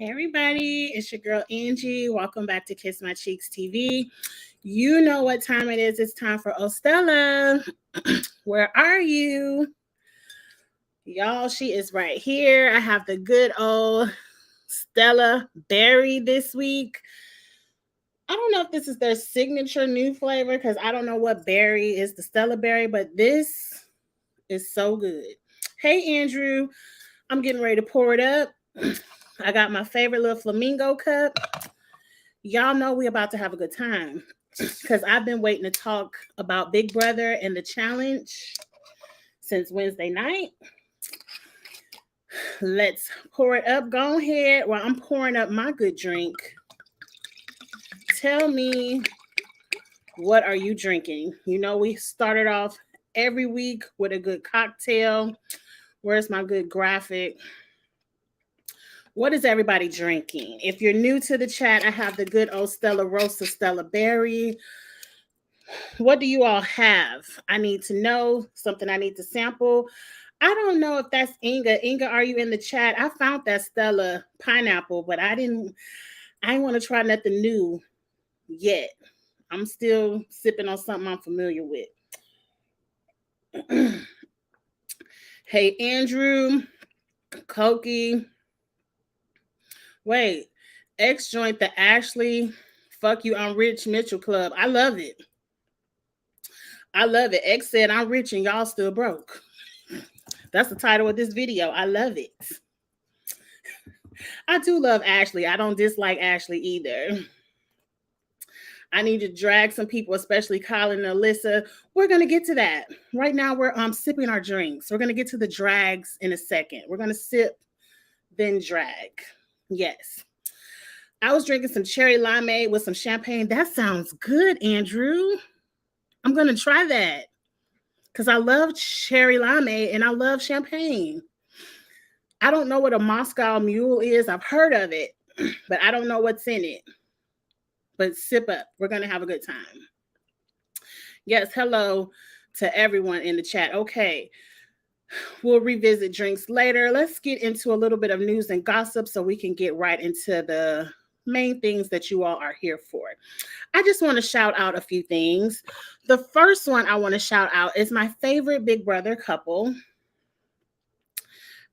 Hey everybody, it's your girl Angie. Welcome back to Kiss My Cheeks TV. You know what time it is. It's time for Stella. Where are you? Y'all, she is right here. I have the good old Stella berry this week. I don't know if this is their signature new flavor because I don't know what berry is the Stella berry, but this is so good. Hey Andrew, I'm getting ready to pour it up. I got my favorite little flamingo cup. Y'all know we about to have a good time because I've been waiting to talk about Big Brother and the challenge since Wednesday night. Let's pour it up. Go ahead while I'm pouring up my good drink. Tell me, what are you drinking? You know, we started off every week with a good cocktail. Where's my good graphic? What is everybody drinking? If you're new to the chat, I have the good old Stella Rosa Stella Berry. What do you all have? I need to know something I need to sample. I don't know if that's Inga. Inga, are you in the chat? I found that Stella pineapple, but I didn't want to try nothing new yet. I'm still sipping on something I'm familiar with. Hey, Andrew, Koki. Wait, X joined the Ashley Fuck You, I'm Rich Mitchell Club. I love it. I love it. X said, I'm rich and y'all still broke. That's the title of this video. I love it. I do love Ashley. I don't dislike Ashley either. I need to drag some people, especially Colin and Alyssa. We're going to get to that. Right now, we're sipping our drinks. We're going to get to the drags in a second. We're going to sip, then drag. Yes. I was drinking some cherry limeade with some champagne. That sounds good, Andrew. I'm going to try that because I love cherry limeade and I love champagne. I don't know what a Moscow Mule is. I've heard of it, but I don't know what's in it. But sip up. We're going to have a good time. Yes, hello to everyone in the chat. Okay. We'll revisit drinks later. Let's get into a little bit of news and gossip so we can get right into the main things that you all are here for. I just want to shout out a few things. The first one I want to shout out is my favorite Big Brother couple.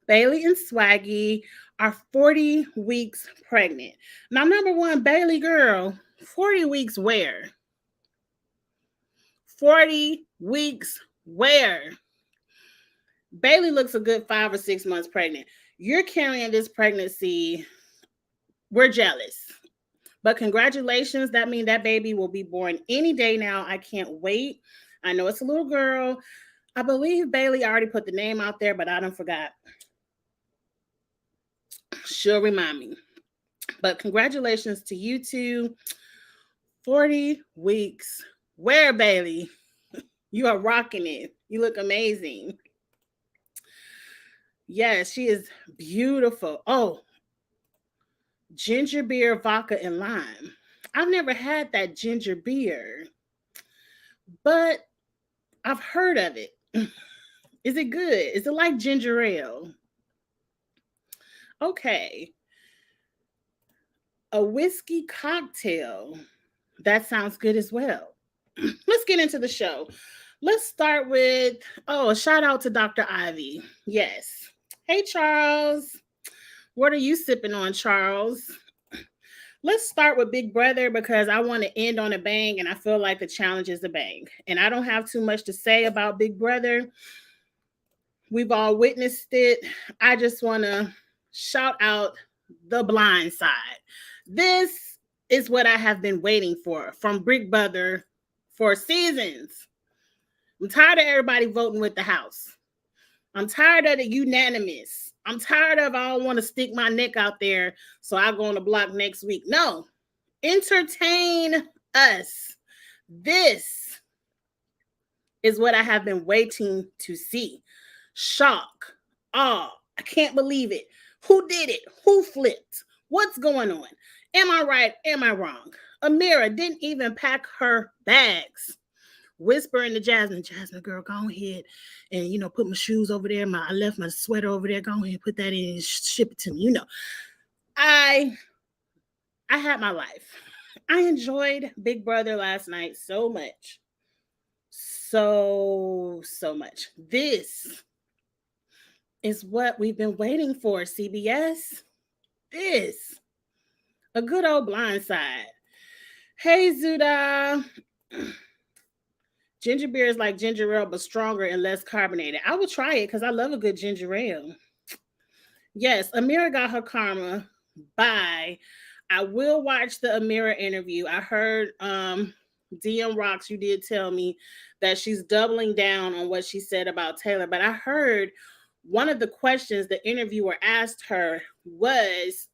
Bailey and Swaggy are 40 weeks pregnant. Now, number one, Bailey girl, 40 weeks where? 40 weeks where? Bailey looks a good 5 or 6 months pregnant. You're carrying this pregnancy. We're jealous. But congratulations. That means that baby will be born any day now. I can't wait. I know it's a little girl. I believe Bailey already put the name out there, but I don't forgot. She'll remind me. But congratulations to you two. 40 weeks. Where, Bailey? You are rocking it. You look amazing. Yes, she is beautiful. Oh, ginger beer, vodka, and lime. I've never had that ginger beer, but I've heard of it. Is it good? Is it like ginger ale? Okay. A whiskey cocktail. That sounds good as well. Let's get into the show. Let's start with, a shout out to Dr. Ivy. Yes. Hey, Charles. What are you sipping on, Charles? Let's start with Big Brother because I want to end on a bang and I feel like the challenge is a bang. And I don't have too much to say about Big Brother. We've all witnessed it. I just want to shout out The Blind Side. This is what I have been waiting for from Big Brother for seasons. I'm tired of everybody voting with the house. I'm tired of the unanimous. I'm tired of I don't want to stick my neck out there, so I'll go on the block next week. No, entertain us. This is what I have been waiting to see. Shock. Awe. I can't believe it. Who did it? Who flipped? What's going on? Am I right? Am I wrong? Amira didn't even pack her bags. Whispering to Jasmine, girl, go ahead and, put my shoes over there. I left my sweater over there. Go ahead and put that in and ship it to me. I I had my life. I enjoyed Big Brother last night so much. So much. This is what we've been waiting for, CBS. This. A good old blindside. Hey, Zuda. Ginger beer is like ginger ale, but stronger and less carbonated. I would try it because I love a good ginger ale. Yes, Amira got her karma. Bye. I will watch the Amira interview. I heard DM Rocks, you did tell me that she's doubling down on what she said about Taylor, but I heard one of the questions the interviewer asked her was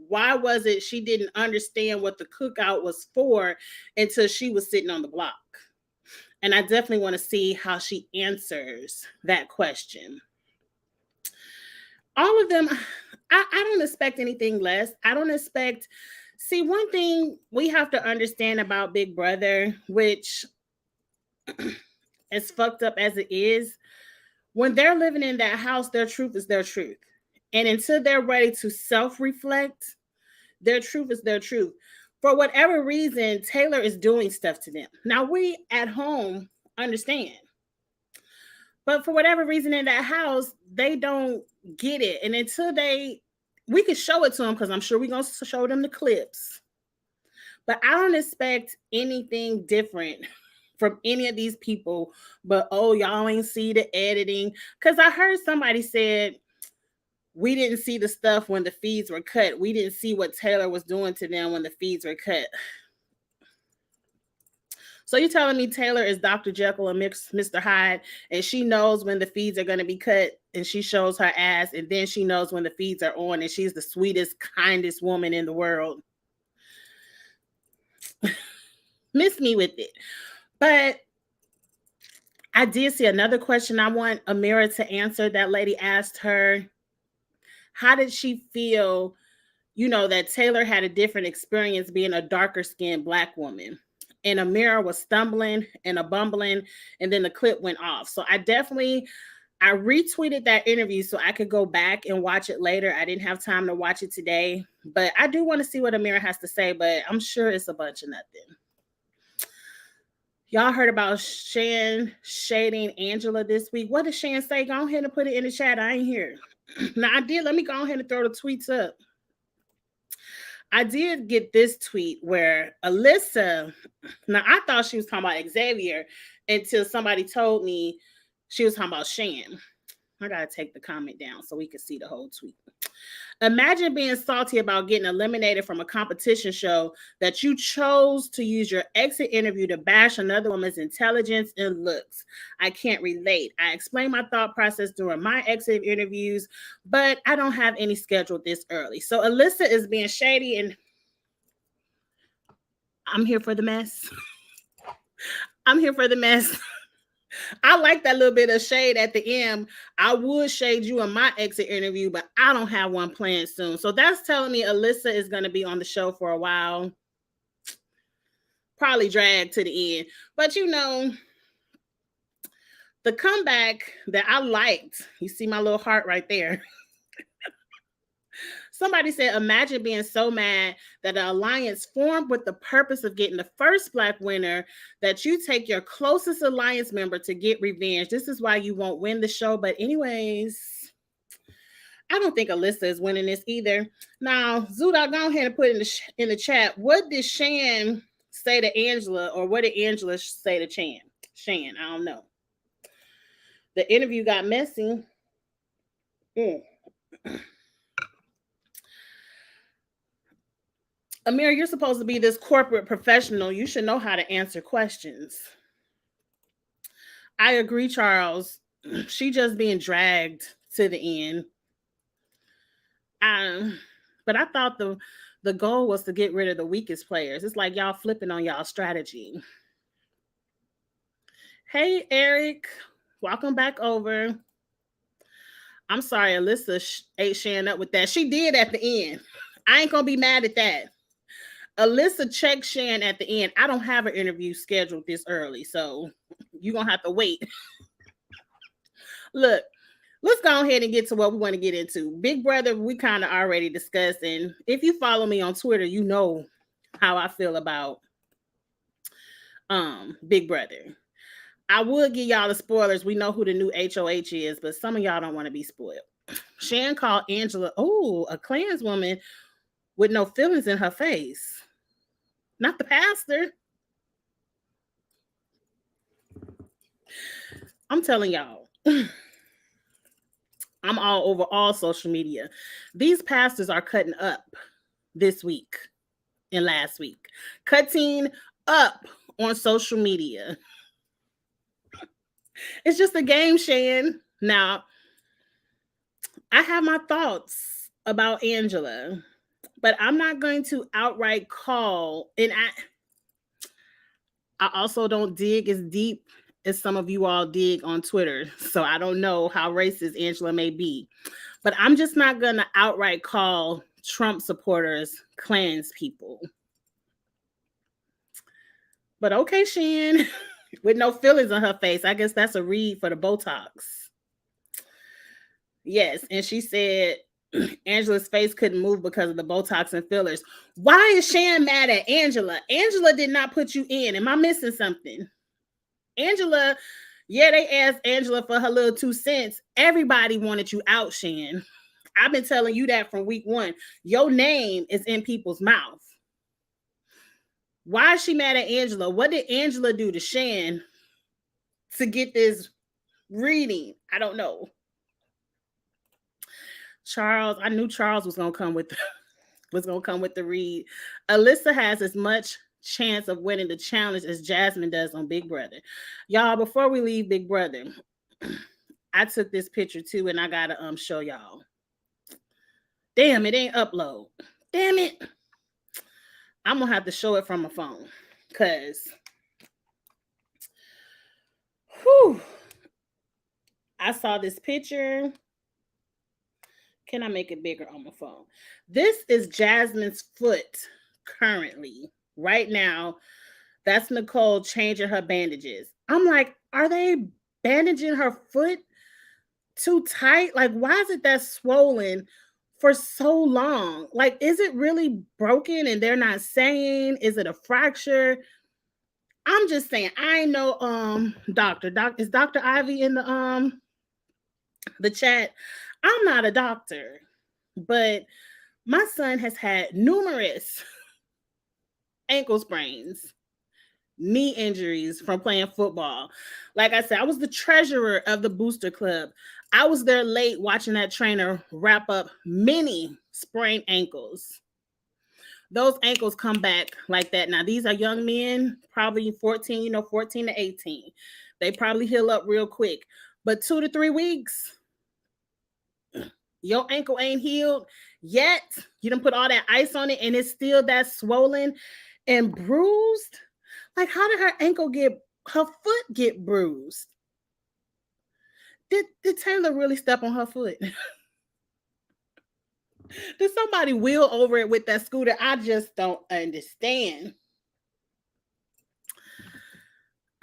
why was it she didn't understand what the cookout was for until she was sitting on the block? And I definitely want to see how she answers that question. All of them, I don't expect anything less. I don't expect. See, one thing we have to understand about Big Brother, which as fucked up as it is, when they're living in that house, their truth is their truth. And until they're ready to self reflect, their truth is their truth. For whatever reason, Taylor is doing stuff to them. Now, we at home understand. But for whatever reason in that house, they don't get it. And until we can show it to them because I'm sure we're going to show them the clips. But I don't expect anything different from any of these people. But, oh, y'all ain't see the editing. Because I heard somebody said, we didn't see the stuff when the feeds were cut. We didn't see what Taylor was doing to them when the feeds were cut. So you're telling me Taylor is Dr. Jekyll and Mr. Hyde, and she knows when the feeds are going to be cut, and she shows her ass, and then she knows when the feeds are on, and she's the sweetest, kindest woman in the world. Miss me with it. But I did see another question I want Amira to answer. That lady asked her, how did she feel, that Taylor had a different experience being a darker skinned Black woman? And Amira was stumbling and a bumbling, and then the clip went off. So I retweeted that interview so I could go back and watch it later. I didn't have time to watch it today, but I do want to see what Amira has to say, but I'm sure it's a bunch of nothing. Y'all heard about Shan shading Angela this week. What did Shan say? Go ahead and put it in the chat. I ain't here. Now I did. Let me go ahead and throw the tweets up. I did get this tweet where Alyssa, now I thought she was talking about Xavier until somebody told me she was talking about Shan. I gotta take the comment down so we can see the whole tweet. Imagine being salty about getting eliminated from a competition show that you chose to use your exit interview to bash another woman's intelligence and looks. I can't relate. I explain my thought process during my exit interviews, but I don't have any scheduled this early. So Alyssa is being shady, and I'm here for the mess. I'm here for the mess. I like that little bit of shade at the end. I would shade you in my exit interview, but I don't have one planned soon. So that's telling me Alyssa is going to be on the show for a while. Probably dragged to the end. But the comeback that I liked, you see my little heart right there. Somebody said, imagine being so mad that an alliance formed with the purpose of getting the first Black winner that you take your closest alliance member to get revenge. This is why you won't win the show. But anyways, I don't think Alyssa is winning this either. Now, Zuda, go ahead and put in the chat. What did Shan say to Angela, or what did Angela say to Shan? I don't know. The interview got messy. Amir, you're supposed to be this corporate professional. You should know how to answer questions. I agree, Charles. She just being dragged to the end. But I thought the goal was to get rid of the weakest players. It's like y'all flipping on y'all strategy. Hey, Eric. Welcome back over. I'm sorry, Alyssa ate Shan up with that. She did at the end. I ain't going to be mad at that. Alyssa checked Shan at the end. I don't have an interview scheduled this early, so you're going to have to wait. Look, let's go ahead and get to what we want to get into. Big Brother, we kind of already discussed, and if you follow me on Twitter, you know how I feel about Big Brother. I would give y'all the spoilers. We know who the new HOH is, but some of y'all don't want to be spoiled. Shan called Angela, oh, a Klanswoman with no feelings in her face. Not the pastor. I'm telling y'all. I'm all over all social media. These pastors are cutting up this week and last week. Cutting up on social media. It's just a game, Shan. Now, I have my thoughts about Angela, but I'm not going to outright call, and I also don't dig as deep as some of you all dig on Twitter. So I don't know how racist Angela may be. But I'm just not going to outright call Trump supporters Klans people. But okay, Shan, with no feelings on her face. I guess that's a read for the Botox. Yes, and she said Angela's face couldn't move because of the Botox and fillers. Why is Shan mad at Angela? Angela did not put you in. Am I missing something? Angela, yeah, they asked Angela for her little 2 cents. Everybody wanted you out, Shan. I've been telling you that from week one. Your name is in people's mouth. Why is she mad at Angela? What did Angela do to Shan to get this reading? I don't know. Charles, I knew Charles was gonna come with the read. Alyssa has as much chance of winning the challenge as Jasmine does on Big Brother. Y'all, before we leave Big Brother, I took this picture too, and I gotta show y'all. Damn, it ain't upload. Damn it. I'm gonna have to show it from my phone. Cause I saw this picture. Can I make it bigger on my phone? This is Jasmine's foot currently. Right now, that's Nicole changing her bandages. I'm like, are they bandaging her foot too tight? Like, why is it that swollen for so long? Like, is it really broken and they're not saying? Is it a fracture? I'm just saying, I know is Dr. Ivy in the chat. I'm not a doctor, but my son has had numerous ankle sprains, knee injuries from playing football. Like I said, I was the treasurer of the booster club. I was there late watching that trainer wrap up many sprained ankles. Those ankles come back like that. Now, these are young men, probably 14, 14 to 18. They probably heal up real quick. But 2 to 3 weeks, your ankle ain't healed yet. You done put all that ice on it and it's still that swollen and bruised. Like, how did her foot get bruised? Did Taylor really step on her foot? Did somebody wheel over it with that scooter? I just don't understand.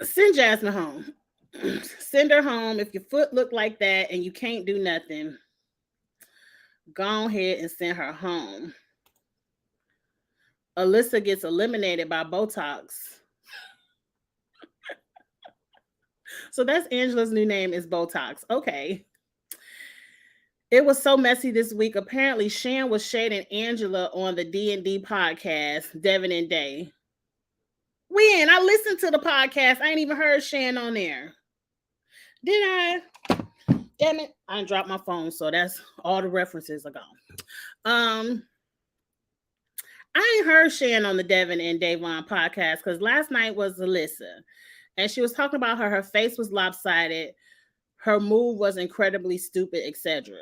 Send Jasmine home. Send her home. If your foot look like that and you can't do nothing, go ahead and send her home. Alyssa gets eliminated by Botox. So that's Angela's new name is Botox. Okay. It was so messy this week. Apparently, Shan was shading Angela on the D&D podcast, Devin and Day. When? I listened to the podcast. I ain't even heard Shan on there. Did I? Damn it. I dropped my phone, so that's all the references are gone. I ain't heard Shan on the Devin and Davon podcast because last night was Alyssa. And she was talking about her face was lopsided, her move was incredibly stupid, etc.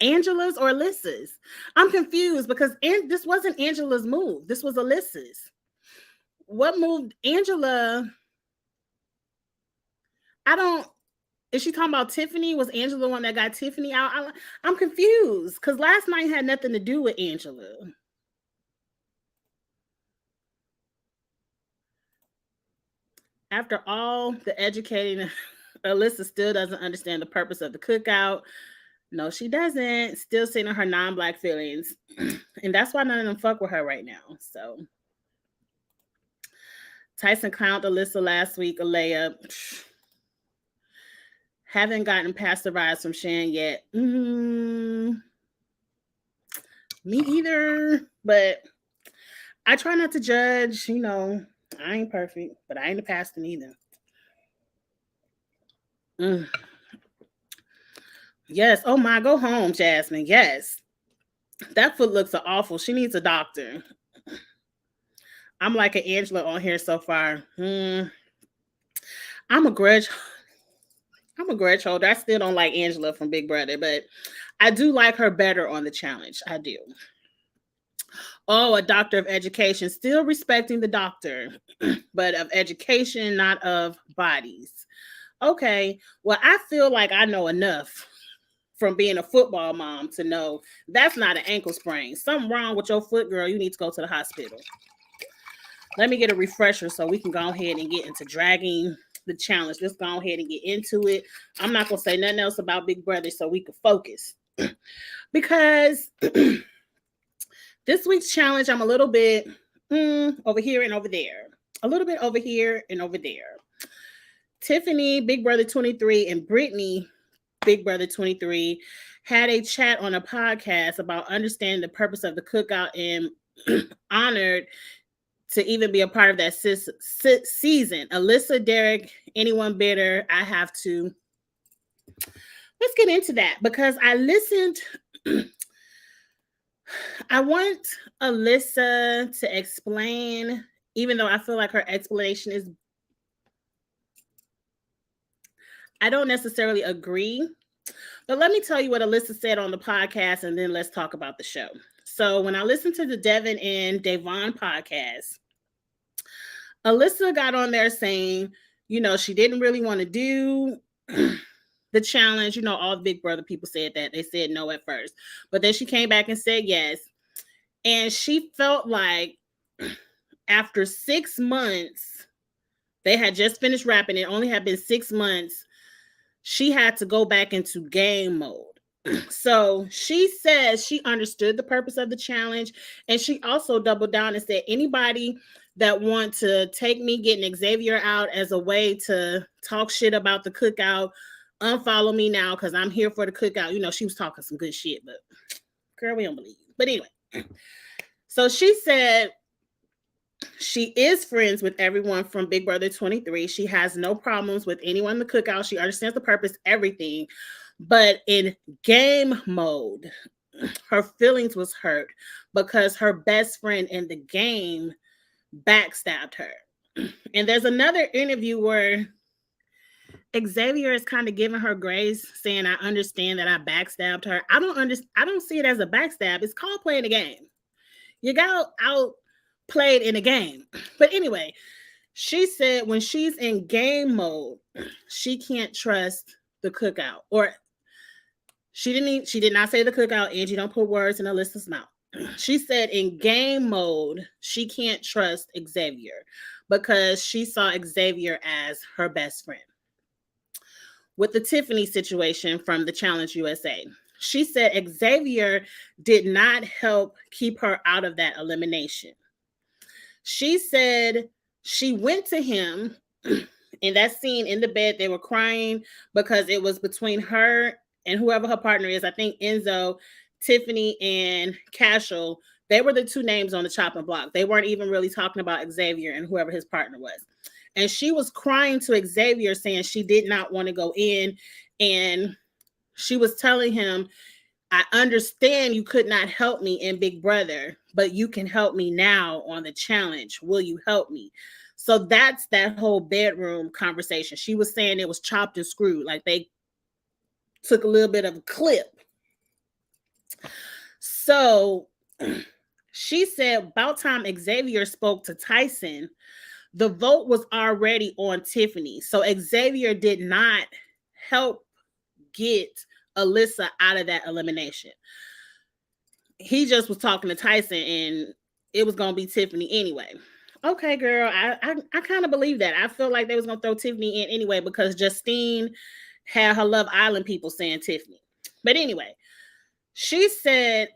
Angela's or Alyssa's? I'm confused because this wasn't Angela's move. This was Alyssa's. What moved Angela? Is she talking about Tiffany? Was Angela the one that got Tiffany out? I'm confused because last night had nothing to do with Angela. After all the educating Alyssa still doesn't understand the purpose of the cookout. No, she doesn't. Still sitting on her non-black feelings. And that's why none of them fuck with her right now. So Tyson clowned Alyssa last week, a layup. Haven't gotten past the rise from Shan yet. Me either. But I try not to judge. I ain't perfect, but I ain't a pastor either. Yes. Oh my, go home, Jasmine. Yes. That foot looks awful. She needs a doctor. I'm like an Angela on here so far. I'm a grudge holder. I still don't like Angela from Big Brother, but I do like her better on the challenge. I do. Oh, a doctor of education. Still respecting the doctor, but of education, not of bodies. Okay. Well, I feel like I know enough from being a football mom to know that's not an ankle sprain. Something wrong with your foot, girl. You need to go to the hospital. Let me get a refresher so we can go ahead and get into dragging the challenge. Let's go ahead and get into it. I'm not going to say nothing else about Big Brother so we can focus. Because this week's challenge, I'm a little bit over here and over there. A little bit over here and over there. Tiffany, Big Brother 23, and Brittany, Big Brother 23, had a chat on a podcast about understanding the purpose of the cookout and honored to even be a part of that season. Alyssa, Derek, anyone bitter? I have to. Let's get into that because I listened. I want Alyssa to explain, even though I feel like her explanation is, I don't necessarily agree. But let me tell you what Alyssa said on the podcast, and then let's talk about the show. So when I listened to the Devin and Davon podcast, Alyssa got on there saying, she didn't really want to do the challenge. All the Big Brother people said that. They said no at first. But then she came back and said yes. And she felt like after 6 months, they had just finished wrapping. It only had been 6 months. She had to go back into game mode. So she says she understood the purpose of the challenge. And she also doubled down and said, anybody that want to take me getting Xavier out as a way to talk shit about the cookout, unfollow me now because I'm here for the cookout. She was talking some good shit, but girl, we don't believe you. But anyway, so she said she is friends with everyone from Big Brother 23. She has no problems with anyone in the cookout. She understands the purpose, everything. But in game mode, her feelings was hurt because her best friend in the game backstabbed her. And there's another interview where Xavier is kind of giving her grace, saying, I understand that I backstabbed her. I don't see it as a backstab. It's called playing a game. You got outplayed in a game. But anyway, she said when she's in game mode, she can't trust the cookout. Or she did not say the cookout, Angie. Don't put words in Alyssa's mouth. She said in game mode, she can't trust Xavier because she saw Xavier as her best friend. With the Tiffany situation from the Challenge USA, she said Xavier did not help keep her out of that elimination. She said she went to him in that scene in the bed. They were crying because it was between her and whoever her partner is. I think Enzo, Tiffany, and Cashel. They were the two names on the chopping block. They weren't even really talking about Xavier and whoever his partner was. And she was crying to Xavier saying she did not want to go in. And she was telling him, I understand you could not help me in Big Brother, but you can help me now on the challenge. Will you help me? So that's that whole bedroom conversation. She was saying it was chopped and screwed. Like they took a little bit of a clip. So she said about time Xavier spoke to Tyson, the vote was already on Tiffany. So Xavier did not help get Alyssa out of that elimination. He just was talking to Tyson and it was going to be Tiffany anyway. Okay, girl. I kind of believe that. I feel like they was gonna throw Tiffany in anyway because Justine had her Love Island people saying Tiffany. But anyway, she said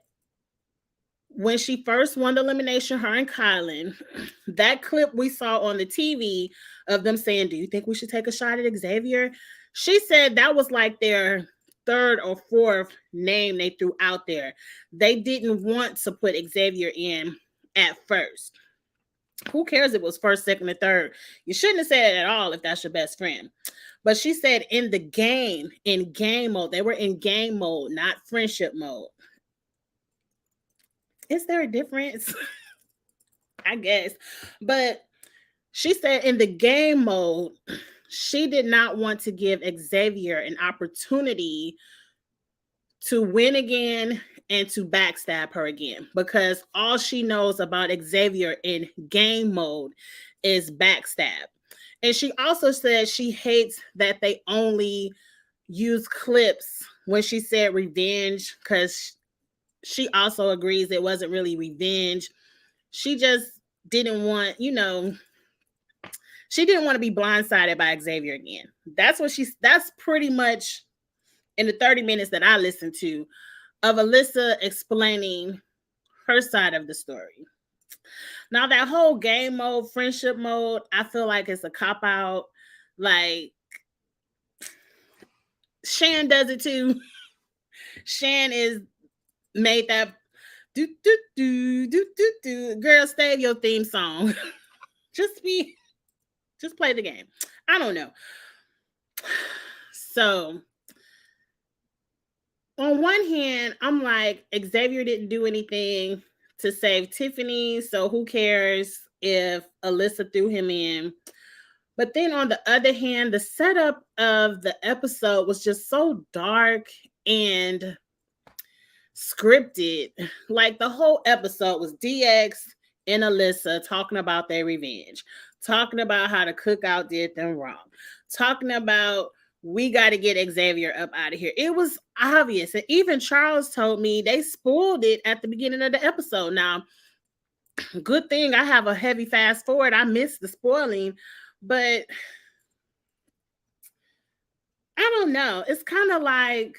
when she first won the elimination, her and Kylan, that clip we saw on the TV of them saying, "Do you think we should take a shot at Xavier?" She said that was like their third or fourth name they threw out there. They didn't want to put Xavier in at first. Who cares if it was first, second, or third? You shouldn't have said it at all if that's your best friend. But she said in game mode, they were in game mode, not friendship mode. Is there a difference? I guess. But she said in the game mode, she did not want to give Xavier an opportunity to win again and to backstab her again because all she knows about Xavier in game mode is backstab. And she also said she hates that they only use clips when she said revenge because she also agrees it wasn't really revenge. She just didn't want, she didn't want to be blindsided by Xavier again. That's pretty much in the 30 minutes that I listened to of Alyssa explaining her side of the story. Now that whole game mode, friendship mode, I feel like it's a cop out. Like Shan does it too. Shan is made that do do do do do do. Girl, save your theme song. just be just play the game. I don't know. So on one hand, I'm like, Xavier didn't do anything to save Tiffany, so who cares if Alyssa threw him in? But then on the other hand, the setup of the episode was just so dark and scripted. Like the whole episode was DX and Alyssa talking about their revenge, talking about how the cookout did them wrong, talking about we got to get Xavier up out of here. It was obvious. And even Charles told me they spoiled it at the beginning of the episode. Now, good thing I have a heavy fast forward. I missed the spoiling, but I don't know. It's kind of like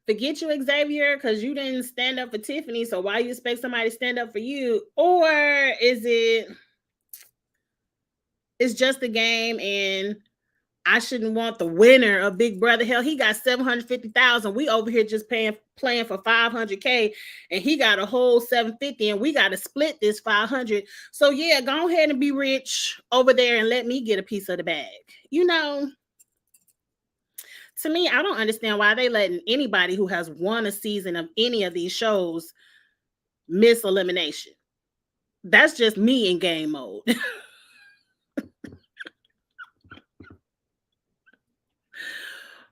forget you, Xavier, because you didn't stand up for Tiffany. So why you expect somebody to stand up for you? Or is it's just a game and I shouldn't want the winner of Big Brother? Hell, he got 750,000. We over here just playing for 500K, and he got a whole 750, and we got to split this 500. So yeah, go ahead and be rich over there and let me get a piece of the bag. To me, I don't understand why they letting anybody who has won a season of any of these shows miss elimination. That's just me in game mode.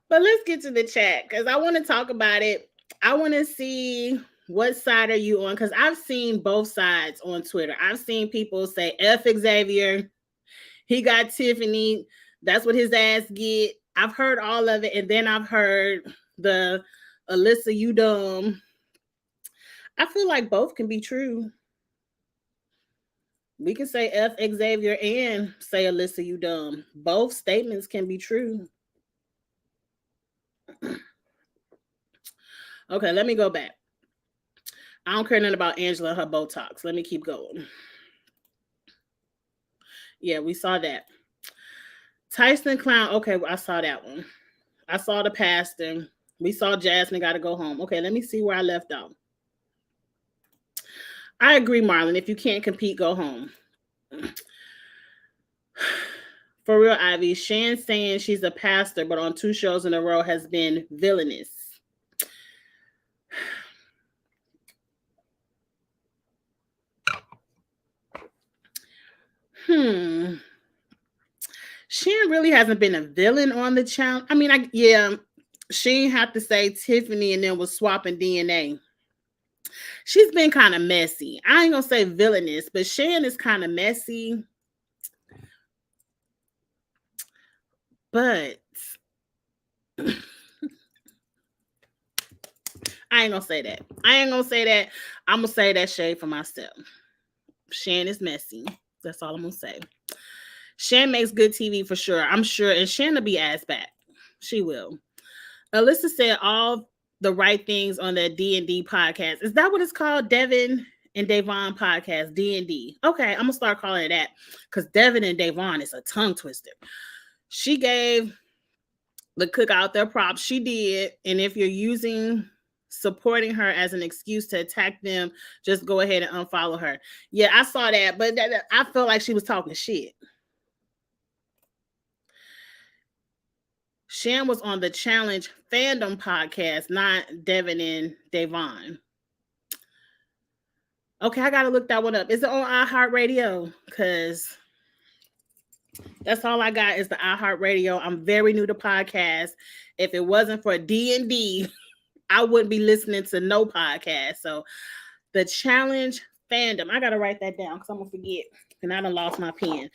But let's get to the chat because I want to talk about it. I want to see what side are you on because I've seen both sides on Twitter. I've seen people say F Xavier, he got Tiffany, that's what his ass get. I've heard all of it, and then I've heard the Alyssa, you dumb. I feel like both can be true. We can say F Xavier and say Alyssa, you dumb. Both statements can be true. Okay, let me go back. I don't care nothing about Angela and her Botox. Let me keep going. Yeah, we saw that. Tyson Clown. Okay, I saw that one. I saw the pastor. We saw Jasmine got to go home. Okay, let me see where I left off. I agree, Marlon. If you can't compete, go home. For real, Ivy. Shan saying she's a pastor, but on 2 shows in a row has been villainous. Shan really hasn't been a villain on the channel. I mean, she didn't have to say Tiffany and then was swapping DNA. She's been kind of messy. I ain't gonna say villainous, but Shan is kind of messy. But I ain't gonna say that. I'm gonna say that shade for myself. Shan is messy. That's all I'm gonna say. Shan makes good TV for sure. I'm sure, and Shan will be ass back. She will. Alyssa said all the right things on that D&D podcast. Is that what it's called? Devin and Davon podcast, D&D. Okay, I'm gonna start calling it that because Devin and Davon is a tongue twister. She gave the cookout their props. She did, and if you're using supporting her as an excuse to attack them, just go ahead and unfollow her. Yeah, I saw that, but I felt like she was talking shit. Shan was on the Challenge Fandom podcast, not Devin and Davon. Okay, I gotta look that one up. Is it on iHeartRadio? Because that's all I got is the iHeartRadio. I'm very new to podcasts. If it wasn't for D&D, I wouldn't be listening to no podcast. So the Challenge Fandom, I gotta write that down because I'm gonna forget. And I done lost my pen.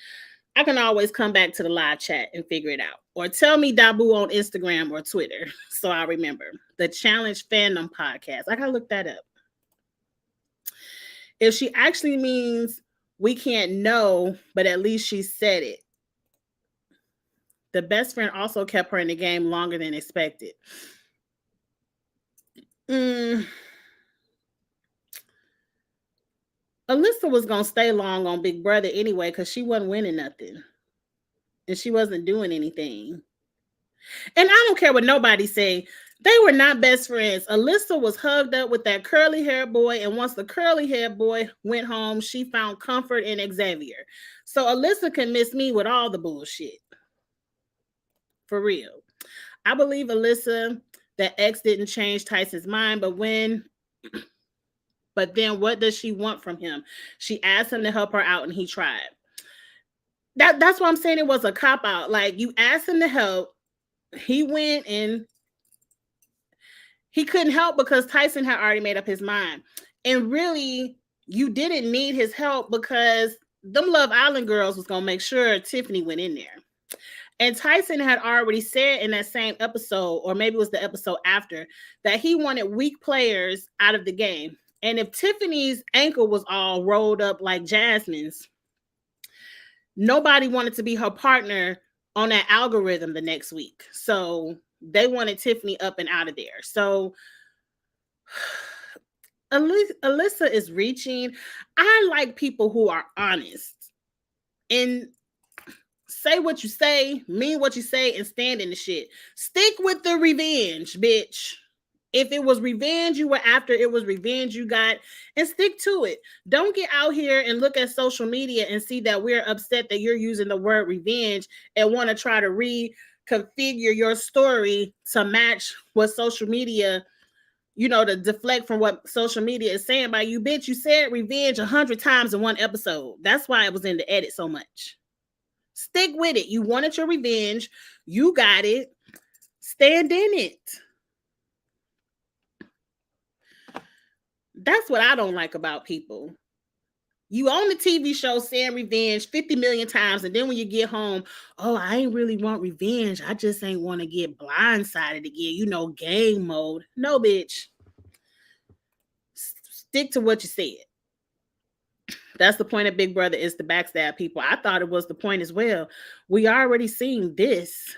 I can always come back to the live chat and figure it out. Or tell me Dabu on Instagram or Twitter so I remember. The Challenge Fandom podcast. I gotta look that up. If she actually means we can't know, but at least she said it. The best friend also kept her in the game longer than expected. Alyssa was going to stay long on Big Brother anyway because she wasn't winning nothing. And she wasn't doing anything. And I don't care what nobody say. They were not best friends. Alyssa was hugged up with that curly hair boy. And once the curly hair boy went home, she found comfort in Xavier. So Alyssa can miss me with all the bullshit. For real. I believe Alyssa that X didn't change Tyson's mind, but then what does she want from him? She asked him to help her out and he tried. That's why I'm saying it was a cop-out. Like, you asked him to help, he went and he couldn't help because Tyson had already made up his mind. And really, you didn't need his help because them Love Island girls was going to make sure Tiffany went in there. And Tyson had already said in that same episode, or maybe it was the episode after, that he wanted weak players out of the game. And if Tiffany's ankle was all rolled up like Jasmine's, nobody wanted to be her partner on that algorithm the next week. So they wanted Tiffany up and out of there. So Alyssa is reaching. I like people who are honest and say what you say, mean what you say, and stand in the shit. Stick with the revenge, bitch. If it was revenge you were after, it was revenge you got, and stick to it. Don't get out here and look at social media and see that we're upset that you're using the word revenge and want to try to reconfigure your story to match what social media, to deflect from what social media is saying about you. Bitch, you said revenge 100 times in one episode. That's why it was in the edit so much. Stick with it. You wanted your revenge. You got it. Stand in it. That's what I don't like about people. You on the TV show saying revenge 50 million times, and then when you get home, oh, I ain't really want revenge. I just ain't want to get blindsided again. Game mode. No, bitch. Stick to what you said. That's the point of Big Brother, is to backstab people. I thought it was the point as well. We already seen this.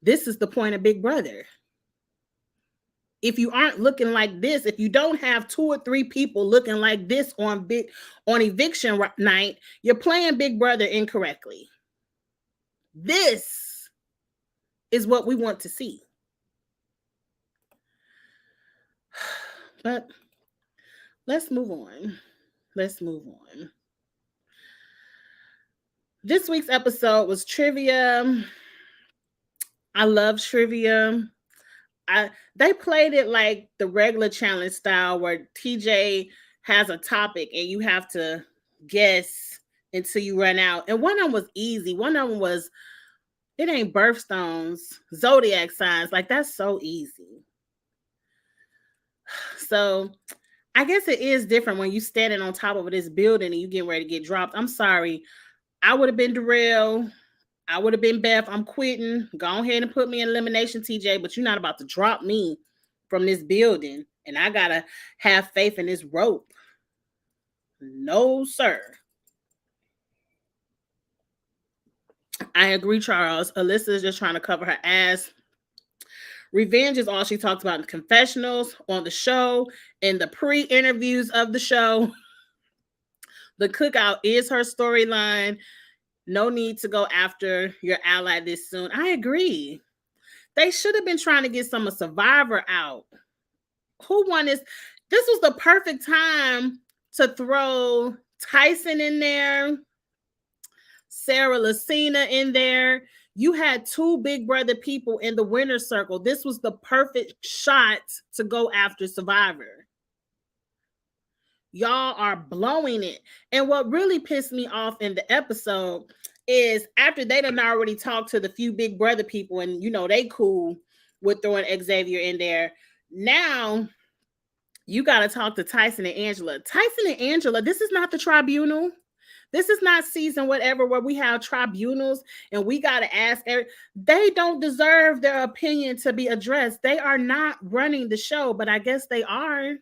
This is the point of Big Brother. If you aren't looking like this, if you don't have 2 or 3 people looking like this on eviction night, you're playing Big Brother incorrectly. This is what we want to see. But let's move on. This week's episode was trivia. I love trivia. They played it like the regular challenge style where TJ has a topic and you have to guess until you run out. And one of them was easy. One of them was, it ain't birthstones, zodiac signs. Like, that's so easy. So I guess it is different when you standing on top of this building and you getting ready to get dropped. I'm sorry. I would have been Darrell. I would have been Beth. I'm quitting. Go ahead and put me in elimination, TJ, but you're not about to drop me from this building. And I got to have faith in this rope. No, sir. I agree, Charles. Alyssa is just trying to cover her ass. Revenge is all she talks about in confessionals, on the show, in the pre-interviews of the show. The cookout is her storyline. No need to go after your ally this soon. I agree. They should have been trying to get some of Survivor out. Who won this? This was the perfect time to throw Tyson in there, Sarah Lucina in there. You had two Big Brother people in the winner's circle. This was the perfect shot to go after Survivor. Y'all are blowing it. And what really pissed me off in the episode is after they done already talked to the few Big Brother people and, you know, they cool with throwing Xavier in there. Now you got to talk to Tyson and Angela. Tyson and Angela, this is not the tribunal. This is not season whatever where we have tribunals and we got to ask. They don't deserve their opinion to be addressed. They are not running the show, but I guess they are.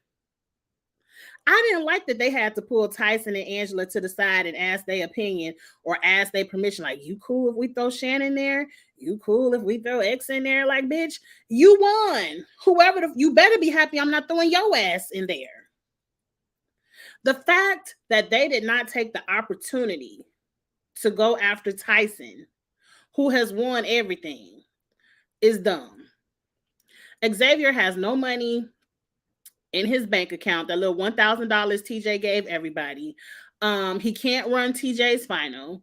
I didn't like that they had to pull Tyson and Angela to the side and ask their opinion or ask their permission. Like, you cool if we throw Shannon there? You cool if we throw X in there? Like, bitch, you won. You better be happy I'm not throwing your ass in there. The fact that they did not take the opportunity to go after Tyson, who has won everything, is dumb. Xavier has no money in his bank account, that little $1,000 TJ gave everybody. He can't run TJ's final.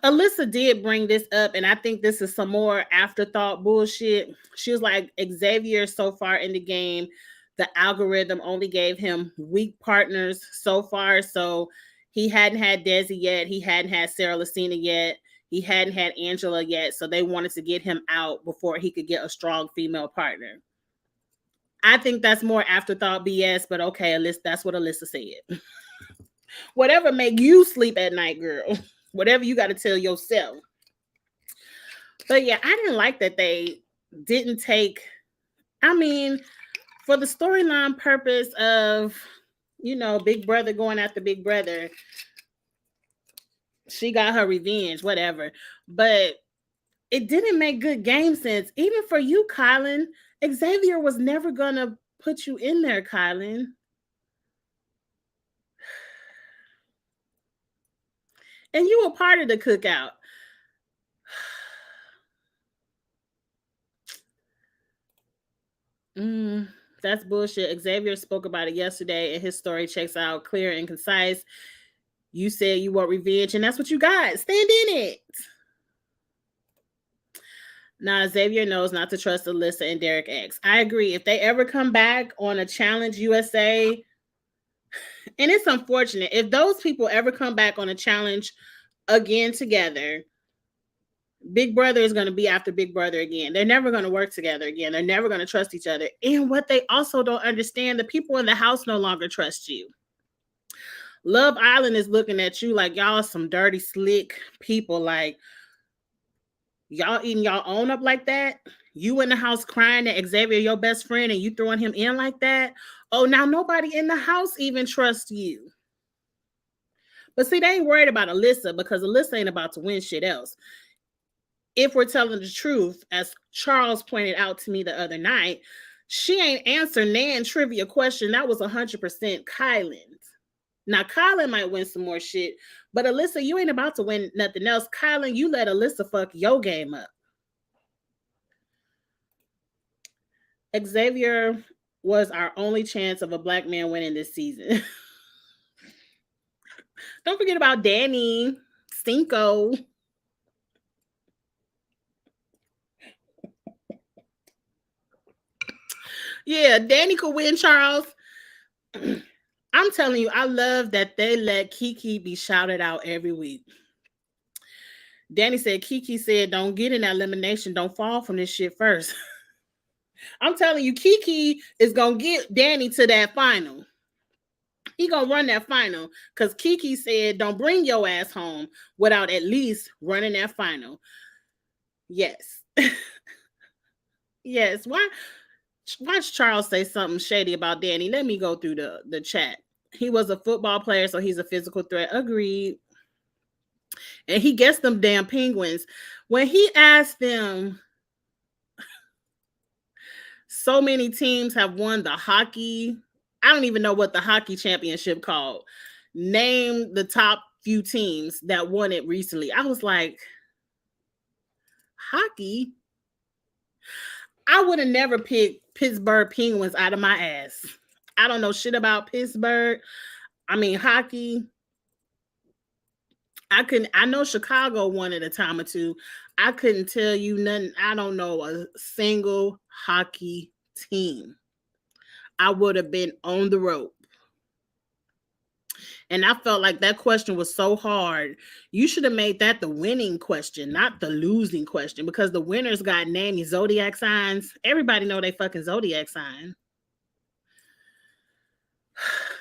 Alyssa did bring this up, and I think this is some more afterthought bullshit. She was like, Xavier so far in the game, the algorithm only gave him weak partners so far. So he hadn't had Desi yet. He hadn't had Sarah Lucina yet. He hadn't had Angela yet. So they wanted to get him out before he could get a strong female partner. I think that's more afterthought BS, but okay, Alyssa, that's what Alyssa said. Whatever make you sleep at night, girl. Whatever you got to tell yourself. But yeah, I didn't like that they didn't take, I mean, for the storyline purpose of, you know, Big Brother going after Big Brother, she got her revenge, whatever. But it didn't make good game sense. Even for you, Kylan, Xavier was never going to put you in there, Kylan. And you were part of the cookout. That's bullshit. Xavier spoke about it yesterday, and his story checks out clear and concise. You said you want revenge, and that's what you got. Stand in it. Now, Xavier knows not to trust Alyssa and Derek X. I agree. If they ever come back on a Challenge USA, and it's unfortunate, if those people ever come back on a challenge again together, Big Brother is going to be after Big Brother again. They're never going to work together again. They're never going to trust each other. And what they also don't understand, the people in the house no longer trust you. Love Island is looking at you like y'all some dirty, slick people. Like, y'all eating y'all own up like that? You in the house crying that Xavier your best friend and you throwing him in like that? Oh, now nobody in the house even trusts you. But see, they ain't worried about Alyssa because Alyssa ain't about to win shit else. If we're telling the truth, as Charles pointed out to me the other night, she ain't answered Nan trivia question. That was 100% Kylan's. Now, Kylan might win some more shit, but Alyssa, you ain't about to win nothing else. Kylan, you let Alyssa fuck your game up. Xavier was our only chance of a black man winning this season. Don't forget about Danny, Cinco. Yeah, Danny could win, Charles. I'm telling you, I love that they let Kiki be shouted out every week. Danny said, Kiki said, don't get in that elimination. Don't fall from this shit first. I'm telling you, Kiki is going to get Danny to that final. He going to run that final because Kiki said, don't bring your ass home without at least running that final. Yes. Yes. Watch Charles say something shady about Danny. Let me go through the chat. He was a football player, so he's a physical threat. Agreed. And he gets them damn penguins. When he asked them, so many teams have won the hockey. I don't even know what the hockey championship called. Name the top few teams that won it recently. I was like, hockey? I would have never picked Pittsburgh Penguins out of my ass. I don't know shit about Pittsburgh. I mean, hockey. I know Chicago won at a time or two. I couldn't tell you nothing. I don't know a single hockey team. I would have been on the rope. And I felt like that question was so hard. You should have made that the winning question, not the losing question, because the winners got named zodiac signs. Everybody know they fucking zodiac sign.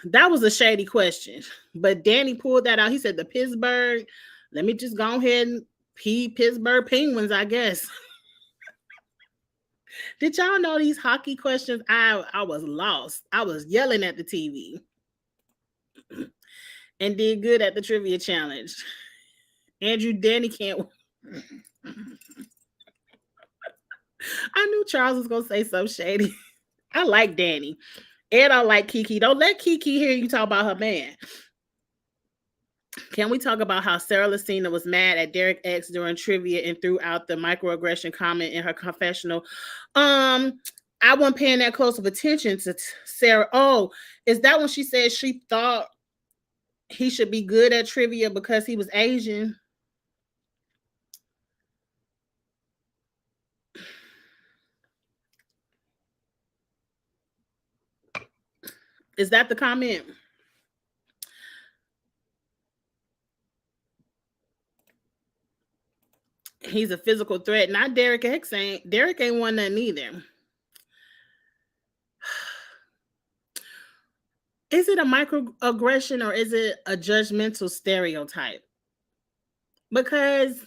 That was a shady question. But Danny pulled that out. He said the Pittsburgh. Let me just go ahead and pee Pittsburgh Penguins, I guess. Did y'all know these hockey questions? I was lost. I was yelling at the TV. And did good at the trivia challenge. Andrew, Danny can't. I knew Charles was going to say something shady. I like Danny. And I like Kiki. Don't let Kiki hear you talk about her man. Can we talk about how Sarah Lucina was mad at Derek X during trivia and threw out the microaggression comment in her confessional? I wasn't paying that close of attention to Sarah. Oh, is that when she said she thought he should be good at trivia because he was Asian? Is that the comment? He's a physical threat. Not Derek X. Derek ain't won nothing either. Is it a microaggression or is it a judgmental stereotype? Because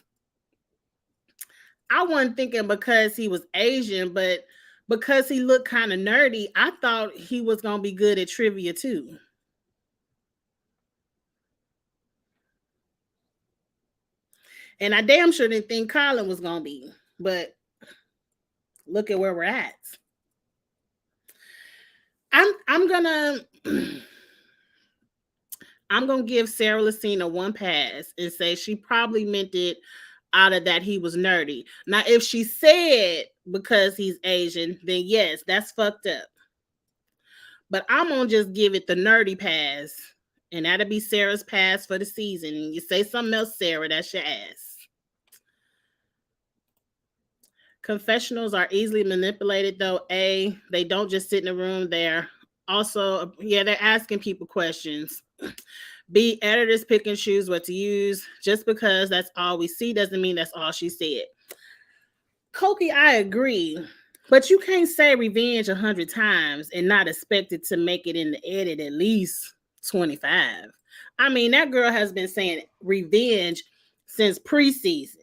I wasn't thinking because he was Asian, but because he looked kind of nerdy, I thought he was going to be good at trivia too. And I damn sure didn't think Colin was going to be. But look at where we're at. I'm gonna give Sarah Lucina one pass and say she probably meant it out of that he was nerdy. Now, if she said because he's Asian, then yes, that's fucked up. But I'm gonna just give it the nerdy pass, and that'll be Sarah's pass for the season. And you say something else, Sarah, that's your ass. Confessionals are easily manipulated, though. A, they don't just sit in a room. They're also, they're asking people questions. B, editors pick and choose what to use. Just because that's all we see doesn't mean that's all she said. Koki, I agree. But you can't say revenge 100 times and not expect it to make it in the edit at least 25. I mean, that girl has been saying revenge since preseason.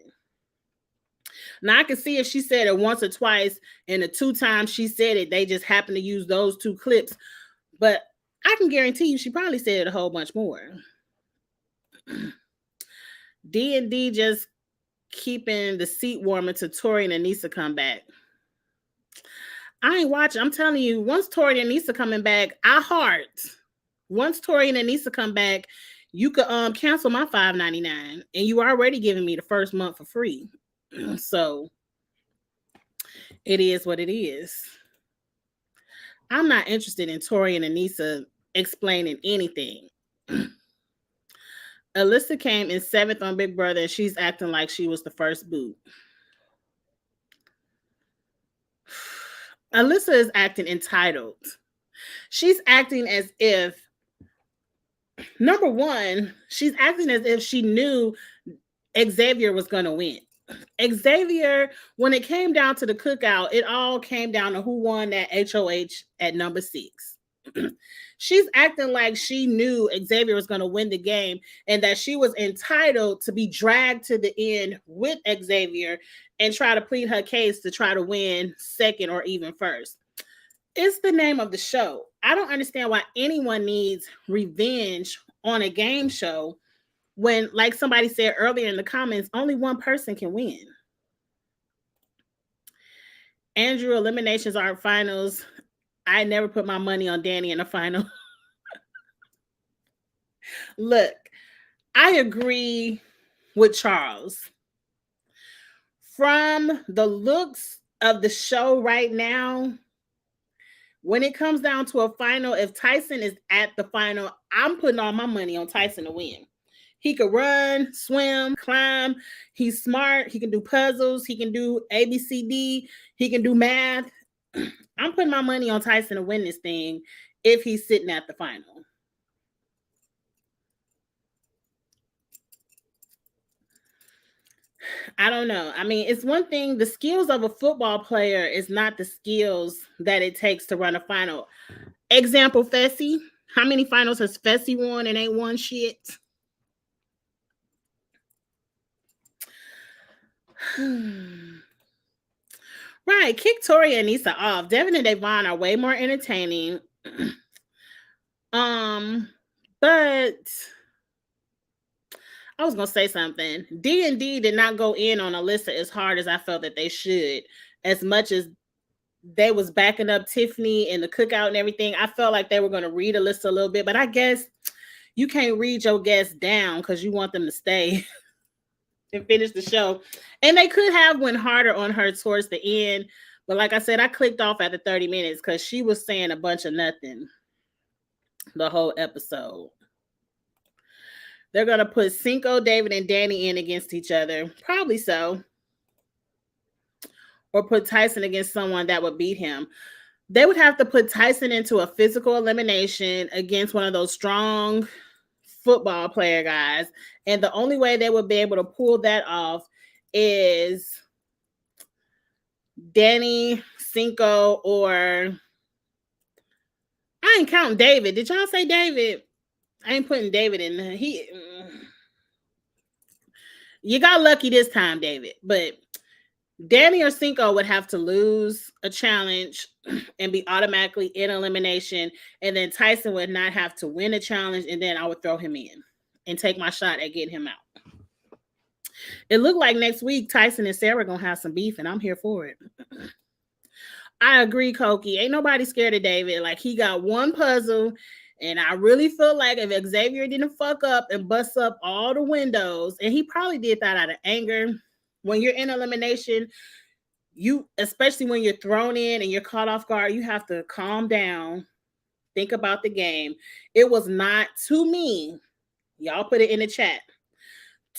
Now, I can see if she said it once or twice, and the 2 times she said it, they just happened to use those 2 clips. But I can guarantee you she probably said it a whole bunch more. D&D just keeping the seat warm until Tori and Anissa come back. I ain't watching. I'm telling you, once Tori and Anissa coming back, I heart. Once Tori and Anissa come back, you could cancel my $5.99, and you already giving me the first month for free. So it is what it is. I'm not interested in Tori and Anissa explaining anything. Alyssa came in 7th on Big Brother, and she's acting like she was the first boot. Alyssa is acting entitled. She's acting as if, number one, she's acting as if she knew Xavier was going to win. Xavier, when it came down to the cookout, it all came down to who won that HOH at number 6. She's acting like she knew Xavier was going to win the game and that she was entitled to be dragged to the end with Xavier and try to plead her case to try to win second or even first. It's the name of the show. I don't understand why anyone needs revenge on a game show when, like somebody said earlier in the comments, only one person can win. Andrew, eliminations aren't finals. I never put my money on Danny in the final. Look, I agree with Charles. From the looks of the show right now, when it comes down to a final, if Tyson is at the final, I'm putting all my money on Tyson to win. He could run, swim, climb. He's smart. He can do puzzles. He can do ABCD. He can do math. I'm putting my money on Tyson to win this thing if he's sitting at the final. I don't know. I mean, it's one thing, the skills of a football player is not the skills that it takes to run a final. Example, Fessy. How many finals has Fessy won and ain't won shit? Right, kick Tori and Nisa off. Devin and Davon are way more entertaining. But I was gonna say something. D&D did not go in on Alyssa as hard as I felt that they should. As much as they was backing up Tiffany and the cookout and everything, I felt like they were gonna read Alyssa a little bit. But I guess you can't read your guests down because you want them to stay and finish the show. And they could have went harder on her towards the end. But like I said, I clicked off after 30 minutes because she was saying a bunch of nothing the whole episode. They're going to put Cinco, David, and Danny in against each other. Probably so. Or put Tyson against someone that would beat him. They would have to put Tyson into a physical elimination against one of those strong football player guys. And the only way they would be able to pull that off is Danny, Cinco, or I ain't counting David. Did y'all say David? I ain't putting David in there. You got lucky this time, David. But Danny or Cinco would have to lose a challenge and be automatically in elimination. And then Tyson would not have to win a challenge. And then I would throw him in and take my shot at getting him out. It looked like next week Tyson and Sarah going to have some beef, and I'm here for it. I agree, Koki. Ain't nobody scared of David. Like, he got one puzzle, and I really feel like if Xavier didn't fuck up and bust up all the windows, and he probably did that out of anger. When you're in elimination, you, especially when you're thrown in and you're caught off guard, you have to calm down, think about the game. It was not, to me, y'all put it in the chat.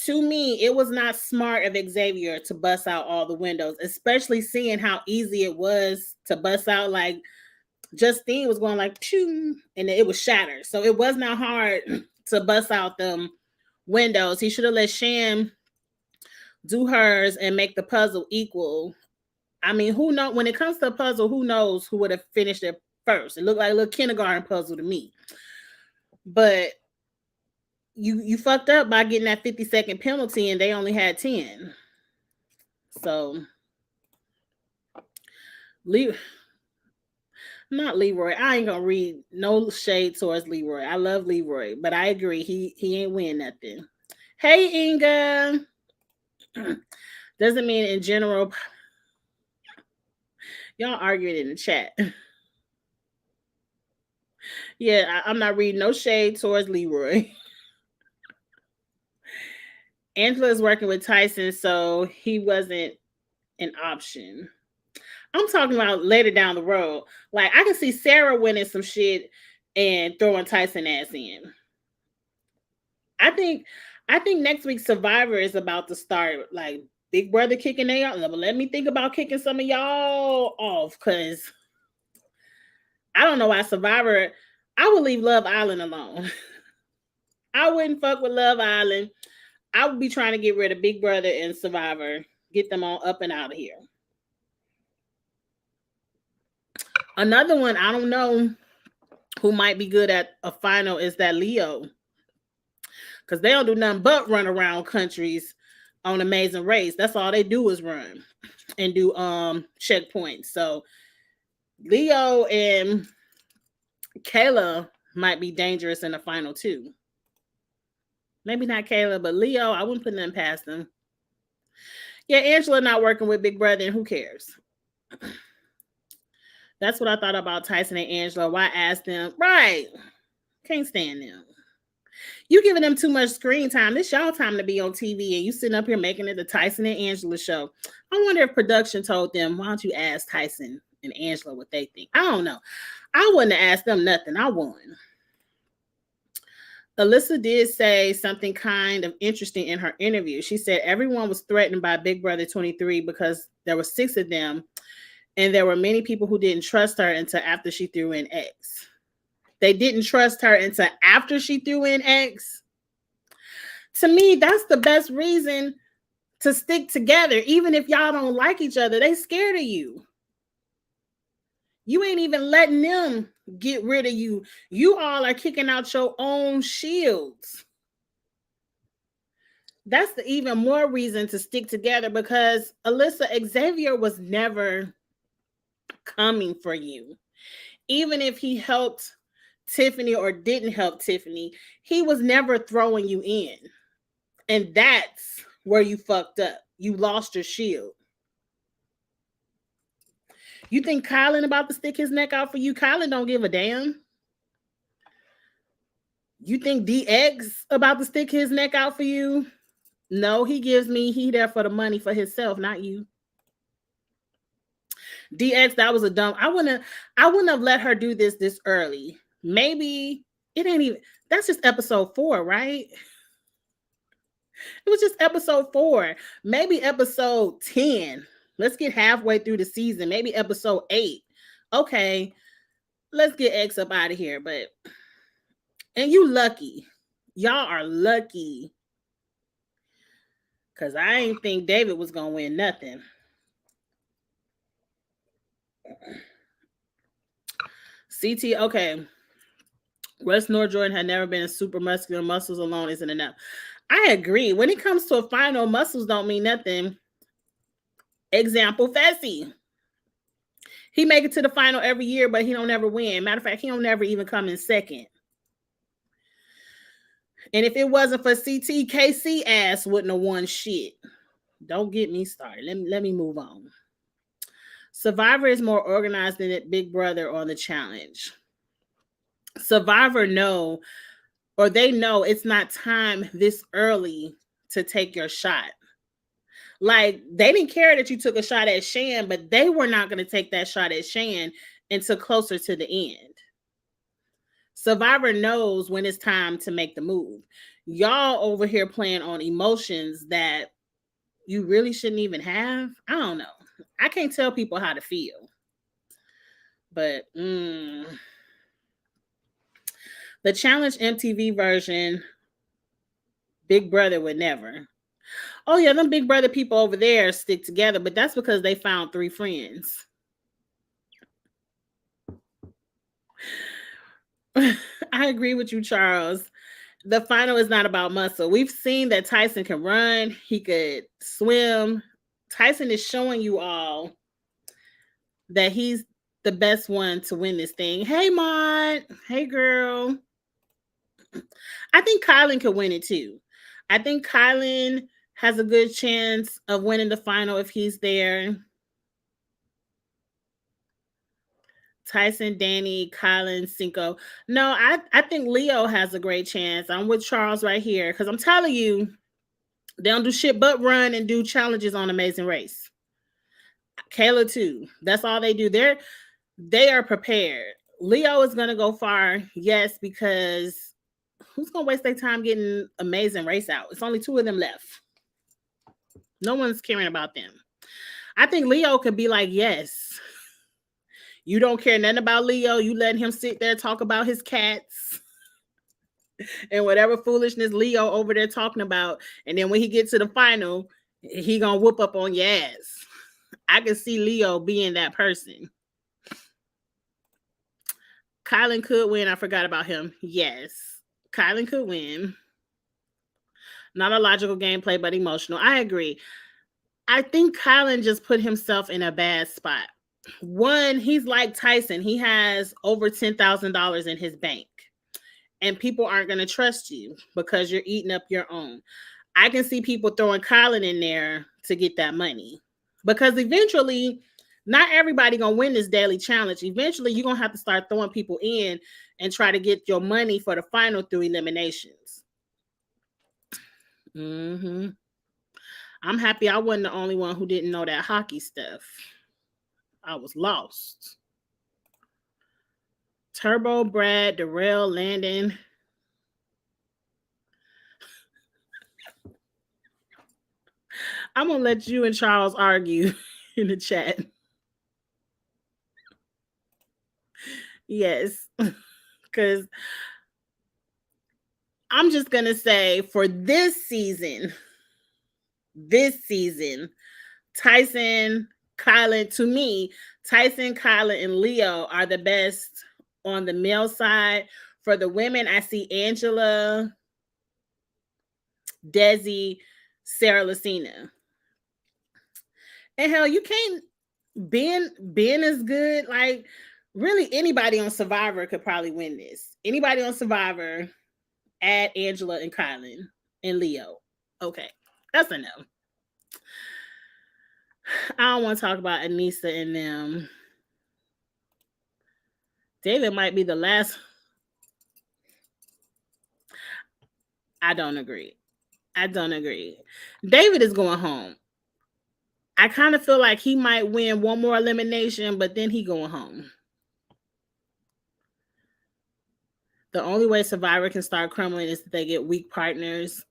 To me, it was not smart of Xavier to bust out all the windows, especially seeing how easy it was to bust out. Like, Justine was going like, phew, and it was shattered. So it was not hard to bust out them windows. He should have let Shan do hers and make the puzzle equal. I mean, who knows? When it comes to a puzzle, who knows who would have finished it first? It looked like a little kindergarten puzzle to me. But you fucked up by getting that 50-second penalty, and they only had 10. So, not Leroy. I ain't gonna read no shade towards Leroy. I love Leroy, but I agree he ain't win nothing. Hey, Inga. Doesn't mean in general. Y'all arguing in the chat. Yeah, I'm not reading no shade towards Leroy. Angela is working with Tyson, so he wasn't an option. I'm talking about later down the road. Like, I can see Sarah winning some shit and throwing Tyson ass in. I think next week Survivor is about to start. Like, Big Brother kicking they out. Let me think about kicking some of y'all off, because I don't know why Survivor. I would leave Love Island alone. I wouldn't fuck with Love Island. I would be trying to get rid of Big Brother and Survivor. Get them all up and out of here. Another one, I don't know who might be good at a final, is that Leo. Because they don't do nothing but run around countries on Amazing Race. That's all they do is run and do checkpoints. So Leo and Kayla might be dangerous in the final too. Maybe not Kayla, but Leo, I wouldn't put nothing past them. Yeah, Angela not working with Big Brother, and who cares? That's what I thought about Tyson and Angela. Why ask them? Right. Can't stand them. You giving them too much screen time. This y'all time to be on TV, and you sitting up here making it the Tyson and Angela show. I wonder if production told them, why don't you ask Tyson and Angela what they think? I don't know. I wouldn't have asked them nothing. I won. Alyssa did say something kind of interesting in her interview. She said everyone was threatened by Big Brother 23 because there were 6 of them, and there were many people who didn't trust her until after she threw in X. They didn't trust her until after she threw in X. To me, that's the best reason to stick together. Even if y'all don't like each other, they scared of you. You ain't even letting them get rid of you. You all are kicking out your own shields. That's the even more reason to stick together, because Alyssa, Xavier was never coming for you. Even if he helped Tiffany or didn't help Tiffany, he was never throwing you in. And that's where you fucked up. You lost your shield. You think Kylan about to stick his neck out for you? Kylan don't give a damn. You think DX about to stick his neck out for you? No, he there for the money for himself, not you. DX, that was a dumb. I wouldn't have let her do this early. Maybe it ain't even, that's just episode 4, right? It was just episode 4. Maybe episode 10. Let's get halfway through the season. Maybe episode 8. Okay, let's get X up out of here. But, and you lucky. Y'all are lucky. Because I ain't think David was going to win nothing. CT, okay. Wes Norjordan had never been a super muscular. Muscles alone isn't enough. I agree. When it comes to a final, muscles don't mean nothing. Example, Fessy. He make it to the final every year, but he don't ever win. Matter of fact, he don't ever even come in second. And if it wasn't for CT, KC ass wouldn't have won shit. Don't get me started. Let me move on. Survivor is more organized than Big Brother on the challenge. Survivor know it's not time this early to take your shot. Like, they didn't care that you took a shot at Shan, but they were not going to take that shot at Shan until closer to the end. Survivor knows when it's time to make the move. Y'all over here playing on emotions that you really shouldn't even have. I don't know. I can't tell people how to feel. But the Challenge MTV version, Big Brother would never. Oh yeah, them Big Brother people over there stick together, but that's because they found 3 friends. I agree with you, Charles. The final is not about muscle. We've seen that Tyson can run. He could swim. Tyson is showing you all that he's the best one to win this thing. Hey, Maud. Hey, girl. I think Kylan could win it too. I think Kylan has a good chance of winning the final if he's there. Tyson, Danny, Kylan, Cinco. No, I think Leo has a great chance. I'm with Charles right here, because I'm telling you, they don't do shit but run and do challenges on Amazing Race. Kayla too. That's all they do. They are prepared. Leo is going to go far, yes, because who's going to waste their time getting Amazing Race out? It's only 2 of them left. No one's caring about them. I think Leo could be like, yes. You don't care nothing about Leo. You letting him sit there talk about his cats and whatever foolishness Leo over there talking about. And then when he gets to the final, he gonna whoop up on your ass. I can see Leo being that person. Kylan could win. I forgot about him. Yes, Kylan could win. Not a logical gameplay, but emotional. I agree. I think Kylan just put himself in a bad spot. One, he's like Tyson. He has over $10,000 in his bank. And people aren't going to trust you because you're eating up your own. I can see people throwing Colin in there to get that money. Because eventually, not everybody going to win this daily challenge. Eventually, you're going to have to start throwing people in and try to get your money for the final 3 eliminations. Mm-hmm. I'm happy I wasn't the only one who didn't know that hockey stuff. I was lost. Turbo, Brad, Darrell, Landon. I'm going to let you and Charles argue in the chat. Yes. Because I'm just going to say for this season, Tyson, Kylan, to me, Tyson, Kylan, and Leo are the best on the male side. For the women, I see Angela, Desi, Sarah Lucina. And hell, you can't. Ben is good. Like, really, anybody on Survivor could probably win this. Anybody on Survivor, add Angela and Kylan and Leo. Okay, that's a no. I don't want to talk about Anissa and them. David might be the last. I don't agree. David is going home. I kind of feel like he might win one more elimination, but then he going home. The only way Survivor can start crumbling is that they get weak partners.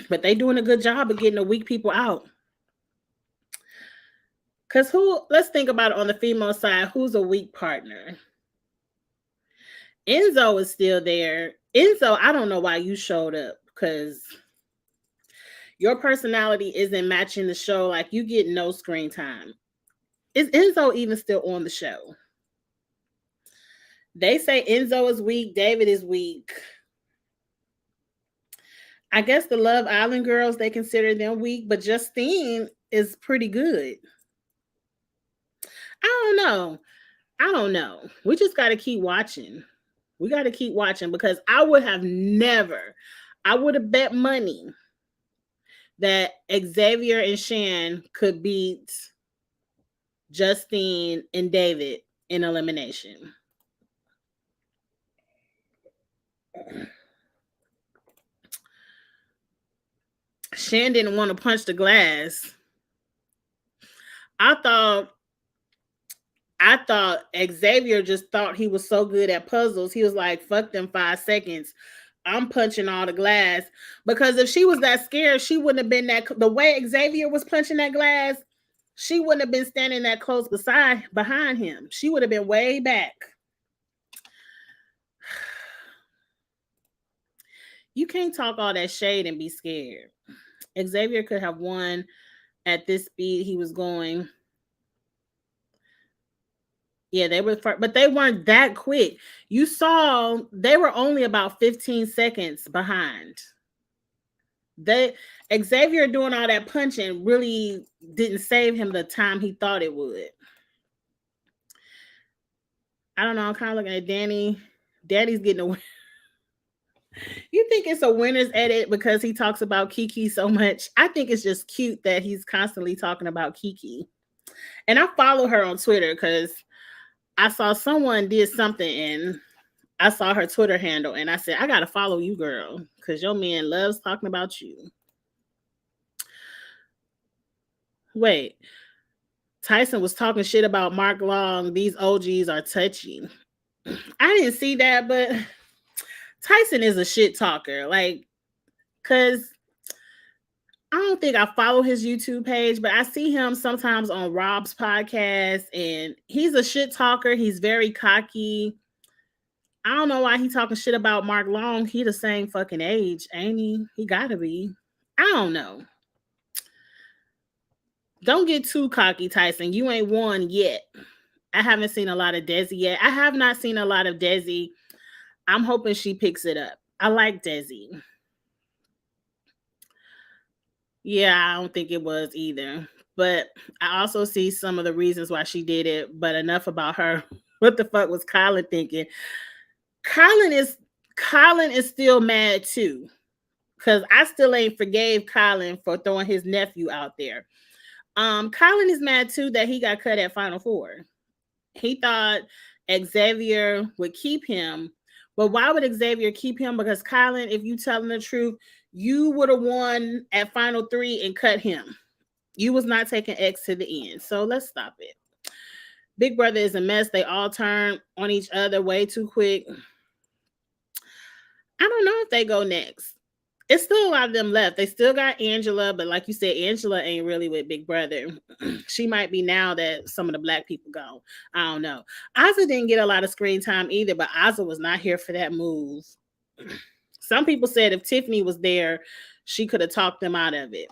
But they doing a good job of getting the weak people out. Because let's think about it on the female side, who's a weak partner? Enzo is still there. Enzo, I don't know why you showed up, because your personality isn't matching the show. Like, you get no screen time. Is Enzo even still on the show? They say Enzo is weak, David is weak. I guess the Love Island girls, they consider them weak, but Justine is pretty good. I don't know. We just got to keep watching. Because I would have bet money that Xavier and Shan could beat Justine and David in elimination. Shan didn't want to punch the glass. I thought Xavier just thought he was so good at puzzles. He was like, fuck them 5 seconds. I'm punching all the glass. Because if she was that scared, she wouldn't have been the way Xavier was punching that glass, she wouldn't have been standing that close behind him. She would have been way back. You can't talk all that shade and be scared. Xavier could have won at this speed he was going. Yeah, but they weren't that quick. You saw they were only about 15 seconds behind. Xavier doing all that punching really didn't save him the time he thought it would. I don't know. I'm kind of looking at Danny. Daddy's getting away. You think it's a winner's edit because he talks about Kiki so much? I think it's just cute that he's constantly talking about Kiki. And I follow her on Twitter because I saw someone did something and I saw her Twitter handle and I said, I got to follow you, girl, because your man loves talking about you. Wait, Tyson was talking shit about Mark Long. These OGs are touchy. I didn't see that, but Tyson is a shit talker. Like, because I don't think I follow his YouTube page, but I see him sometimes on Rob's podcast, and he's a shit talker. He's very cocky. I don't know why he talking shit about Mark Long. He the same fucking age, ain't he? He gotta be. I don't know. Don't get too cocky, Tyson. You ain't won yet. I haven't seen a lot of Desi yet. I have not seen a lot of Desi. I'm hoping she picks it up. I like Desi. Yeah, I don't think it was either. But I also see some of the reasons why she did it. But enough about her. What the fuck was Colin thinking? Colin is still mad too. Cause I still ain't forgave Colin for throwing his nephew out there. Colin is mad too that he got cut at Final Four. He thought Xavier would keep him, but why would Xavier keep him? Because Colin, if you telling the truth, you would have won at Final Three and cut him. You was not taking X to the end. So let's stop it. Big Brother is a mess. They all turn on each other way too quick. I don't know if they go next. It's still a lot of them left. They still got Angela, but like you said, Angela ain't really with Big Brother. She might be now that some of the black people go. I don't know. Ozzy didn't get a lot of screen time either, but Ozzy was not here for that move. Some people said if Tiffany was there, she could have talked them out of it.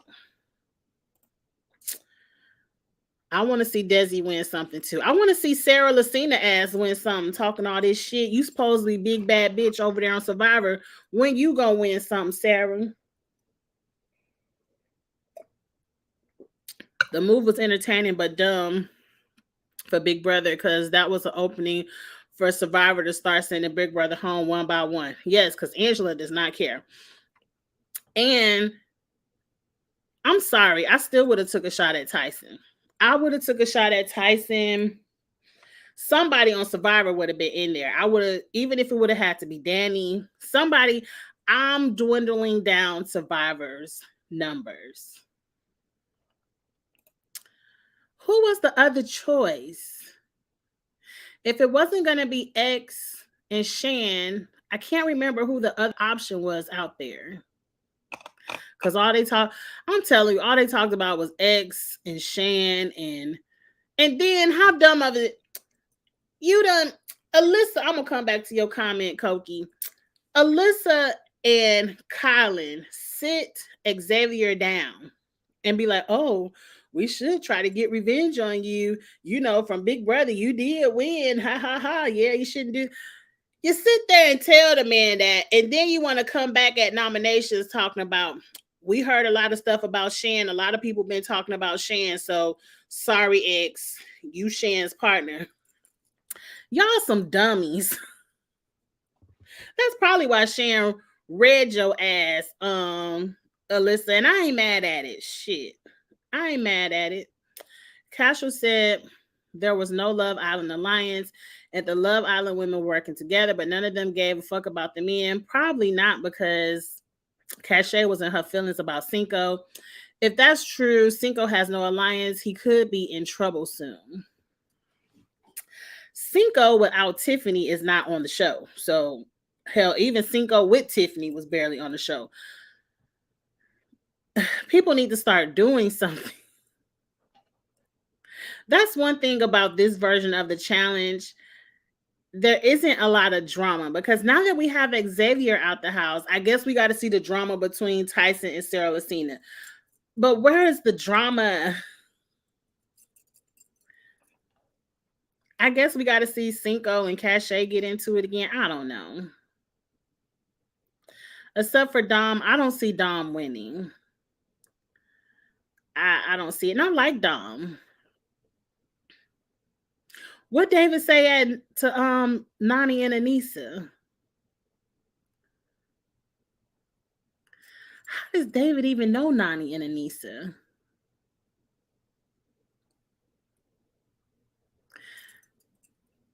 I want to see Desi win something too. I want to see Sarah Lucina ass win something, talking all this shit. You supposed to be big bad bitch over there on Survivor. When you gonna win something, Sarah? The move was entertaining but dumb for Big Brother because that was an opening for Survivor to start sending Big Brother home one by one. Yes, because Angela does not care. And I'm sorry, I still would have took a shot at Tyson. I would have took a shot at Tyson. Somebody on Survivor would have been in there. I would have, even if it would have had to be Danny, somebody. I'm dwindling down Survivor's numbers. Who was the other choice? If it wasn't going to be X and Shan, I can't remember who the other option was out there. Because I'm telling you, all they talked about was X and Shan and then how dumb of it. You done, Alyssa, I'm going to come back to your comment, Koki. Alyssa and Colin sit Xavier down and be like, oh, we should try to get revenge on you. You know, from Big Brother, you did win. Ha, ha, ha. Yeah, you shouldn't do. You sit there and tell the man that, and then you want to come back at nominations talking about, we heard a lot of stuff about Shan. A lot of people been talking about Shan. So sorry, X, you Shan's partner. Y'all some dummies. That's probably why Shan read your ass, Alyssa, and I ain't mad at it. Shit. I ain't mad at it. Cashel said there was no Love Island alliance and the Love Island women working together, but none of them gave a fuck about the men. Probably not because Cache was in her feelings about Cinco. If that's true, Cinco has no alliance. He could be in trouble soon. Cinco without Tiffany is not on the show. So, hell, even Cinco with Tiffany was barely on the show. People need to start doing something. That's one thing about this version of the challenge. There isn't a lot of drama because now that we have Xavier out the house, I guess we got to see the drama between Tyson and Sarah Lucina. But where is the drama? I guess we got to see Cinco and Cache get into it again. I don't know. Except for Dom, I don't see Dom winning. I don't see it. And I like Dom. What David say to Nani and Anissa? How does David even know Nani and Anissa?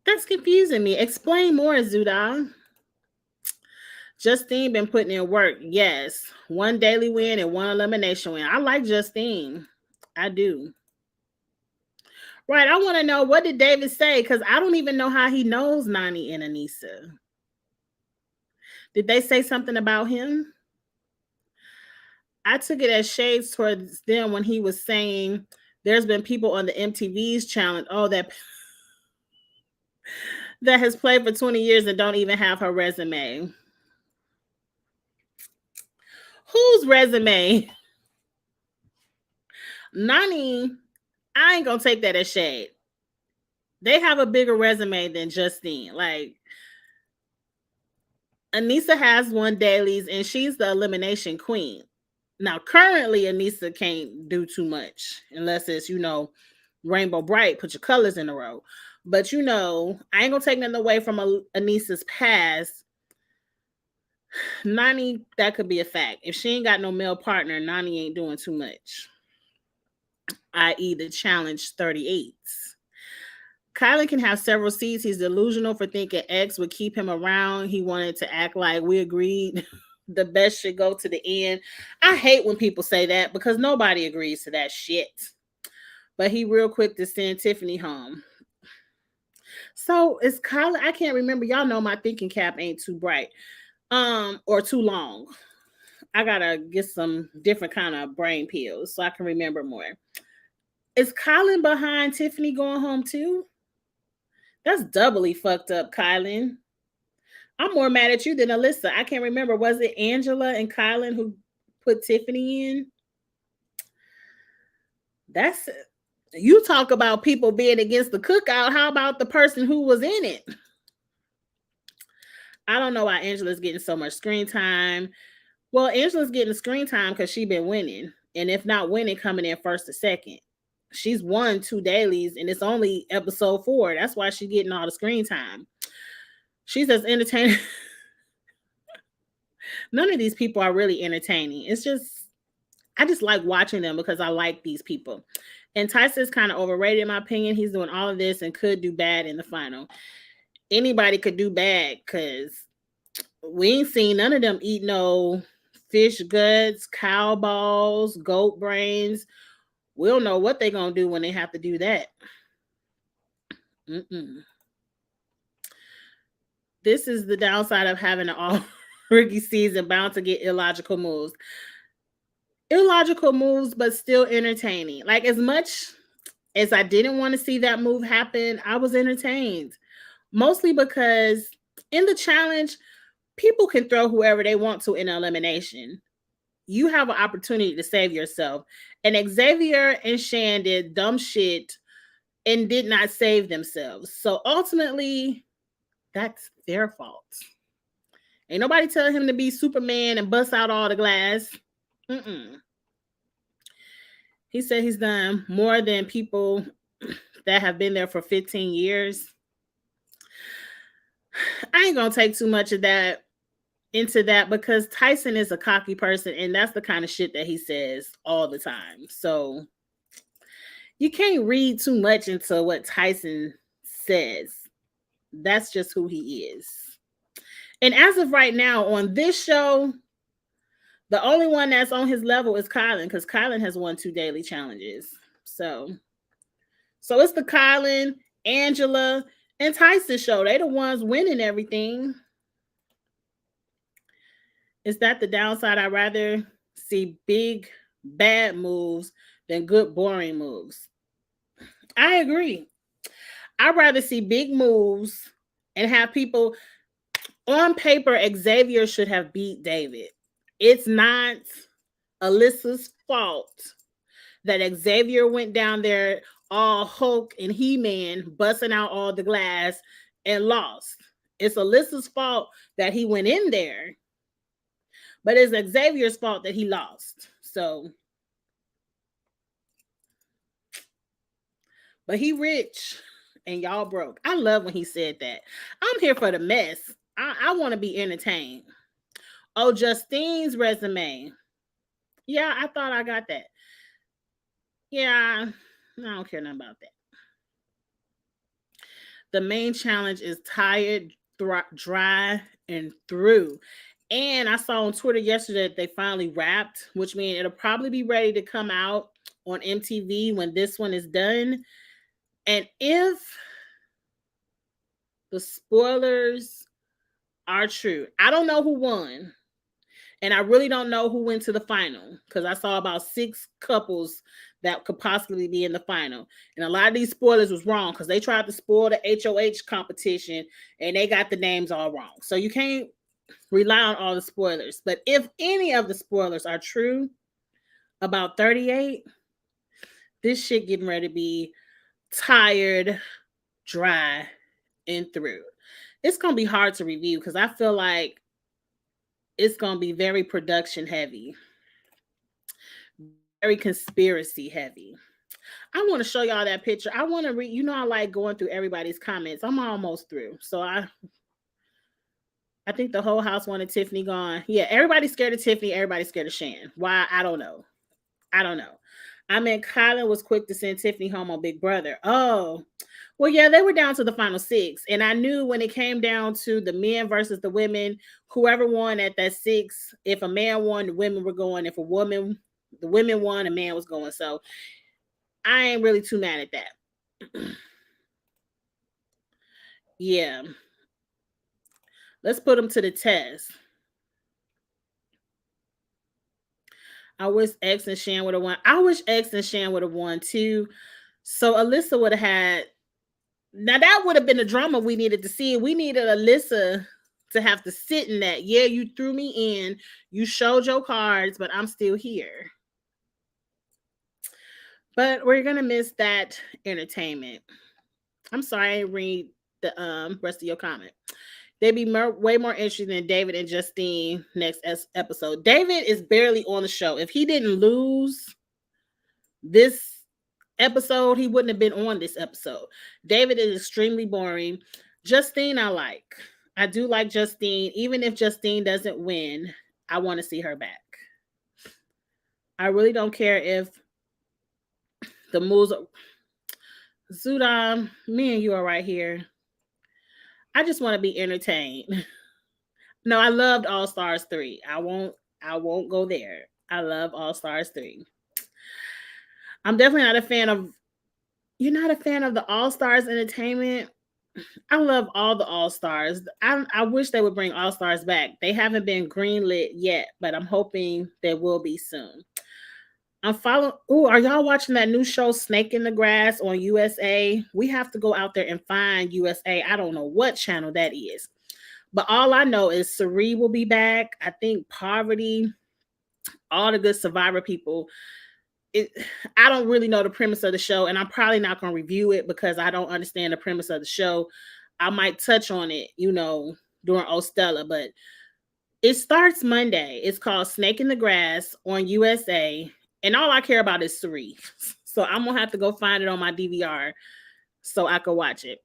That's confusing me. Explain more, Zuda. Justine been putting in work. Yes. 1 daily win and 1 elimination win. I like Justine. I do. Right. I want to know, what did David say? Because I don't even know how he knows Nani and Anissa. Did they say something about him? I took it as shades towards them when he was saying there's been people on the MTV's challenge. Oh, that has played for 20 years and don't even have her resume. Whose resume? Nani, I ain't gonna take that as shade. They have a bigger resume than Justine. Like, Anissa has 1 dailies and she's the elimination queen. Now, currently, Anissa can't do too much unless it's, Rainbow Bright, put your colors in a row. But, I ain't gonna take nothing away from Anissa's past. Nani, that could be a fact. If she ain't got no male partner, Nani ain't doing too much, i.e., the challenge 38. Kylan can have several seats. He's delusional for thinking X would keep him around. He wanted to act like we agreed the best should go to the end. I hate when people say that because nobody agrees to that shit. But he real quick to send Tiffany home. So is Kylan, I can't remember. Y'all know my thinking cap ain't too bright. Or too long. I gotta get some different kind of brain pills so I can remember more. Is Kylan behind Tiffany going home too? That's doubly fucked up, Kylan. I'm more mad at you than Alyssa. I can't remember. Was it Angela and Kylan who put Tiffany in? That's you talk about people being against the cookout. How about the person who was in it? I don't know why Angela's getting so much screen time. Well, Angela's getting screen time because she's been winning. And if not winning, coming in first or second. She's won 2 dailies and it's only episode 4. That's why she's getting all the screen time. She's as entertaining. None of these people are really entertaining. It's just, I just like watching them because I like these people. And Tyson's kind of overrated in my opinion. He's doing all of this and could do bad in the final. Anybody could do bad because we ain't seen none of them eat no fish guts, cow balls, goat brains. We don't know what they're going to do when they have to do that. This is the downside of having an all rookie season, bound to get illogical moves. Illogical moves, but still entertaining. Like, as much as I didn't want to see that move happen, I was entertained. Mostly because in the challenge, people can throw whoever they want to in elimination. You have an opportunity to save yourself. And Xavier and Shan did dumb shit and did not save themselves. So ultimately, that's their fault. Ain't nobody telling him to be Superman and bust out all the glass. He said he's done more than people that have been there for 15 years. I ain't gonna take too much of that into that because Tyson is a cocky person and that's the kind of shit that he says all the time. So you can't read too much into what Tyson says. That's just who he is. And as of right now on this show, the only one that's on his level is Kylan because Kylan has won 2 daily challenges. So it's the Kylan, Angela, and Tyson show. They the ones winning everything. Is that the downside? I'd rather see big, bad moves than good, boring moves. I agree. I'd rather see big moves and have people on paper. Xavier should have beat David. It's not Alyssa's fault that Xavier went down there all Hulk and He-Man busting out all the glass and lost. It's Alyssa's fault that he went in there. But it's Xavier's fault that he lost. So, but he rich and y'all broke. I love when he said that. I'm here for the mess. I want to be entertained. Oh, Justine's resume. Yeah, I thought I got that. Yeah, I don't care nothing about that. The main challenge is tired, dry, and through. And I saw on Twitter yesterday that they finally wrapped, which means it'll probably be ready to come out on MTV when this one is done. And if the spoilers are true, I don't know who won. And I really don't know who went to the final because I saw about 6 couples that could possibly be in the final. And a lot of these spoilers was wrong because they tried to spoil the HOH competition and they got the names all wrong. So you can't rely on all the spoilers. But if any of the spoilers are true about 38, this shit getting ready to be tired, dry, and through. It's going to be hard to review because I feel like it's going to be very production heavy. very conspiracy heavy. I want to show y'all that picture. I want to read, I like going through everybody's comments. I'm almost through. So I think the whole house wanted Tiffany gone. Yeah, everybody's scared of Tiffany. Everybody's scared of Shan. Why? I don't know. I don't know. I mean, Kylan was quick to send Tiffany home on Big Brother. Oh, well, yeah, they were down to the final six. And I knew when it came down to the men versus the women, whoever won at that six, if a man won, the women were going. If the women won, a man was going. So I ain't really too mad at that. Yeah. Let's put them to the test. I wish X and Shan would have won. I wish X and Shan would have won too. So Alyssa would have had. Now that would have been the drama we needed to see. We needed Alyssa to have to sit in that. Yeah, you threw me in. You showed your cards, but I'm still here. But we're gonna miss that entertainment. I'm sorry, I didn't read the rest of your comment. They'd be way more interesting than David and Justine next episode. David is barely on the show. If he didn't lose this episode, he wouldn't have been on this episode. David is extremely boring. Justine, I like. I do like Justine. Even if Justine doesn't win, I want to see her back. I really don't care if the moves. Zudam, me and you are right here. I just want to be entertained. No, I loved All Stars 3. I won't go there. I love All Stars 3. I'm definitely not a fan of. You're not a fan of the All Stars entertainment? I love all the All Stars. I wish they would bring All Stars back. They haven't been greenlit yet, but I'm hoping they will be soon. I'm following. Oh, are y'all watching that new show Snake in the Grass on USA? We have to go out there and find USA. I don't know what channel that is, but all I know is Sari will be back. I think Poverty, all the good Survivor people. I don't really know the premise of the show, and I'm probably not going to review it because I don't understand the premise of the show. I might touch on it, during Stella, but it starts Monday. It's called Snake in the Grass on USA, and all I care about is Sari. So I'm going to have to go find it on my DVR so I can watch it.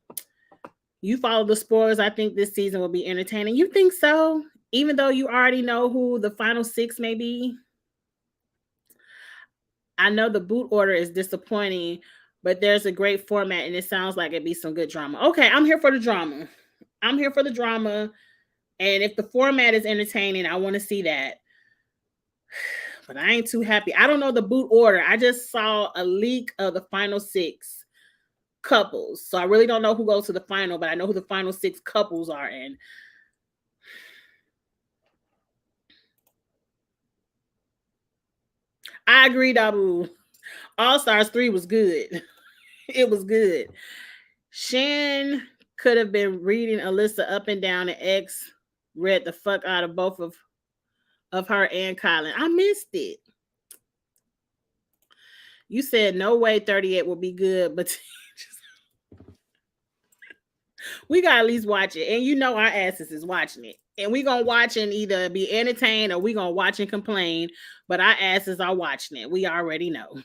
You follow the spoilers. I think this season will be entertaining. You think so? Even though you already know who the final six may be? I know the boot order is disappointing, but there's a great format and it sounds like it'd be some good drama. Okay, I'm here for the drama. And if the format is entertaining, I want to see that. But I ain't too happy. I don't know the boot order. I just saw a leak of the final six couples. So I really don't know who goes to the final, but I know who the final six couples are in. I agree, Dabu. All Stars 3 was good. It was good. Shan could have been reading Alyssa up and down, and X read the fuck out of both of her and Colin. I missed it. You said no way 38 will be good, but we gotta at least watch it. And our asses is watching it. And we gonna watch and either be entertained or we gonna watch and complain. But our asses are watching it. We already know.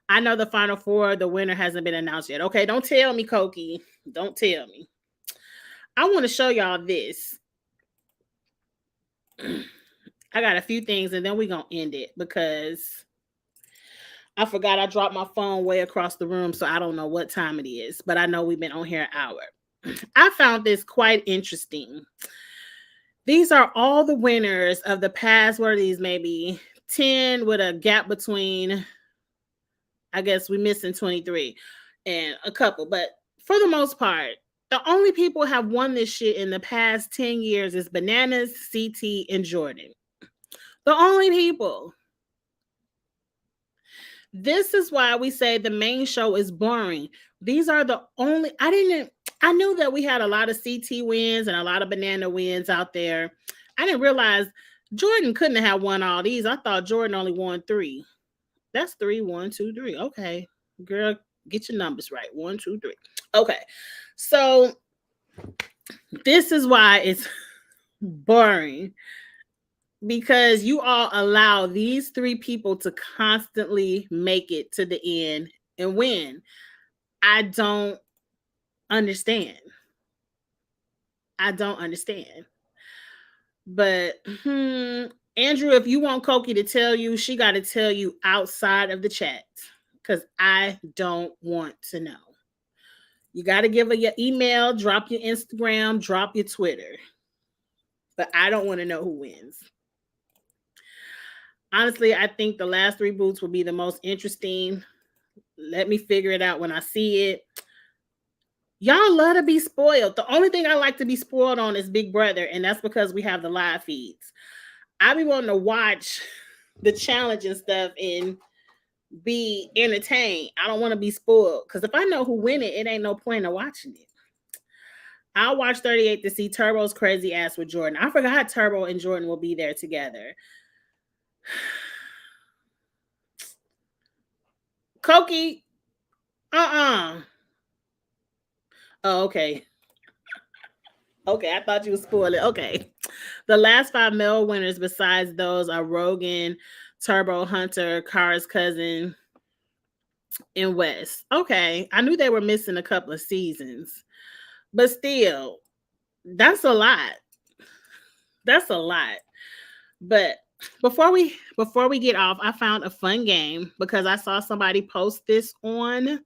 I know the final four, the winner hasn't been announced yet. Okay, don't tell me, Koki. Don't tell me. I want to show y'all this. I got a few things and then we're going to end it because I forgot I dropped my phone way across the room, so I don't know what time it is, but I know we've been on here an hour. I found this quite interesting. These are all the winners of the past, what are these, maybe 10 with a gap between, I guess we missing 23 and a couple, but for the most part, the only people have won this shit in the past 10 years is Bananas, CT, and Jordan. The only people. This is why we say the main show is boring. These are the only, I knew that we had a lot of CT wins and a lot of banana wins out there. I didn't realize Jordan couldn't have won all these. I thought Jordan only won 3. That's 3, 1, 2, 3. Okay. Girl, get your numbers right. 1, 2, 3. Okay. So this is why it's boring. because you all allow these three people to constantly make it to the end and win. I don't understand. I don't understand. But Andrew, if you want Koki to tell you, she got to tell you outside of the chat because I don't want to know. You got to give her your email, drop your Instagram, drop your Twitter. But I don't want to know who wins. Honestly, I think the last three boots will be the most interesting. Let me figure it out when I see it. Y'all love to be spoiled. The only thing I like to be spoiled on is Big Brother, and that's because we have the live feeds. I be wanting to watch the challenge and stuff and be entertained. I don't want to be spoiled because if I know who win it, it ain't no point in watching it. I'll watch 38 to see Turbo's crazy ass with Jordan. I forgot Turbo and Jordan will be there together. Koki, Oh, okay. Okay, I thought you was spoiling. Okay. The last five male winners besides those are Rogan, Turbo, Hunter, Kara's cousin, and West. Okay. I knew they were missing a couple of seasons. But still, that's a lot. That's a lot. But before we get off, I found a fun game because I saw somebody post this on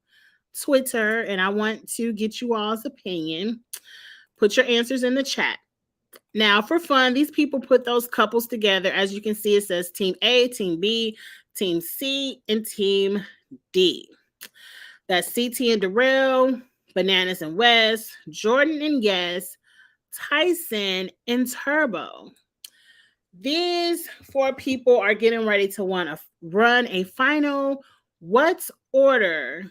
Twitter and I want to get you all's opinion. Put your answers in the chat. Now, for fun, these people put those couples together. As you can see, it says Team A, Team B, Team C, and Team D. That's CT and Darrell, Bananas and West, Jordan and Yes, Tyson and Turbo. These four people are getting ready to want to run a final. What order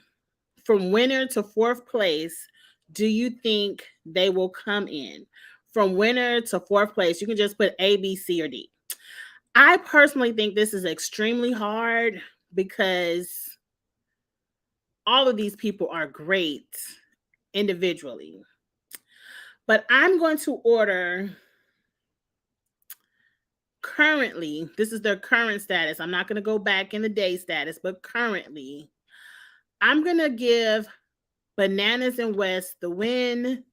from winner to fourth place do you think they will come in? From winner to fourth place, you can just put A, B, C, or D. I personally think this is extremely hard because all of these people are great individually. But I'm going to order currently, this is their current status. I'm not going to go back in the day status, but currently, I'm going to give Bananas and West the win.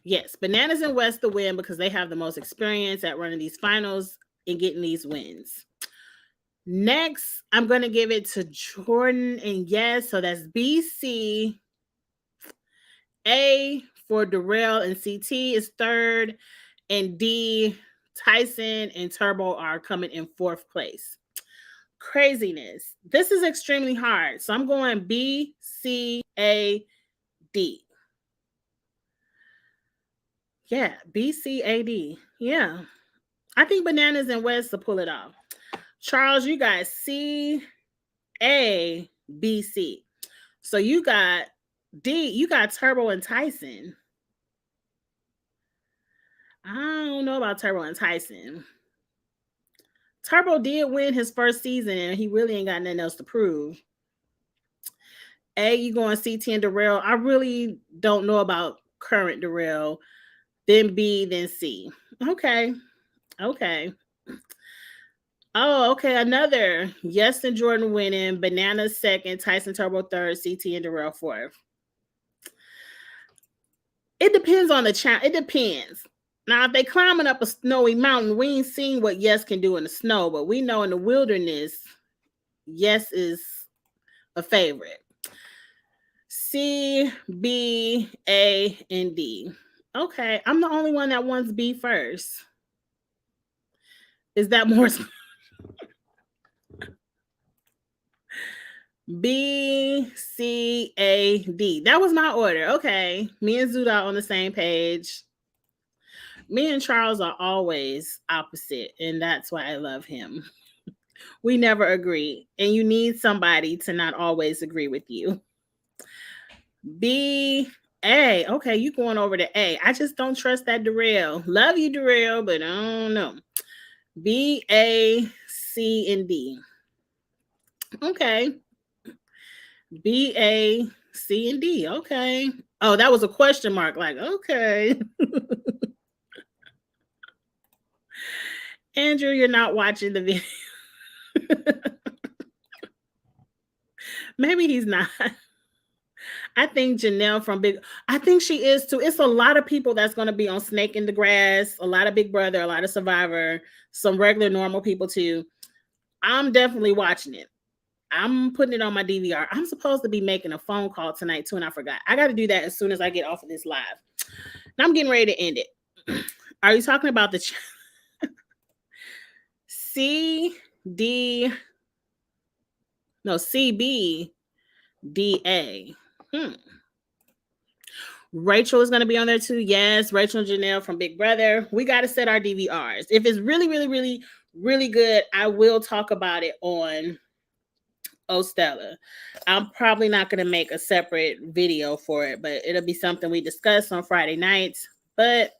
Yes, Bananas and West the win because they have the most experience at running these finals and getting these wins. Next, I'm going to give it to Jordan and Yes. So that's BC. A for Darrell and CT is third. And D, Tyson and Turbo are coming in fourth place. Craziness. This is extremely hard. So I'm going B, C, A, D. Yeah, B, C, A, D. Yeah. I think Bananas and West will pull it off. Charles, you got C, A, B, C. So you got D, you got Turbo and Tyson. I don't know about Turbo and Tyson. Turbo did win his first season and he really ain't got nothing else to prove. A, you going CT and Darrell. I really don't know about current Darrell. Then B, then C. Okay. Okay. Oh, okay. Another. Yes and Jordan winning. Banana second. Tyson Turbo third. CT and Darrell fourth. It depends on the challenge. It depends. Now, if they climbing up a snowy mountain, we ain't seen what Yes can do in the snow, but we know in the wilderness, Yes is a favorite. C, B, A, and D. Okay, I'm the only one that wants B first. Is that more? B, C, A, D. That was my order. Okay, me and Zuda on the same page. Me and Charles are always opposite, and that's why I love him. We never agree, and you need somebody to not always agree with you. B, A. Okay, you going over to A. I just don't trust that Darrell. Love you, Darrell, but I don't know. B, A, C, and D. Okay. B, A, C, and D. Okay. Oh, that was a question mark. Like, okay. Andrew, you're not watching the video. Maybe he's not. I think Janelle from Big, I think she is too. It's a lot of people that's going to be on Snake in the Grass, a lot of Big Brother, a lot of Survivor, some regular normal people too. I'm definitely watching it. I'm putting it on my DVR. I'm supposed to be making a phone call tonight too, and I forgot. I got to do that as soon as I get off of this live. Now I'm getting ready to end it. Are you talking about the CBDA? Rachel is going to be on there too. Yes, Rachel and Janelle from Big Brother. We got to set our DVRs. If it's really, really, really, really good, I will talk about it on Stella. I'm probably not going to make a separate video for it, but it'll be something we discuss on Friday nights. But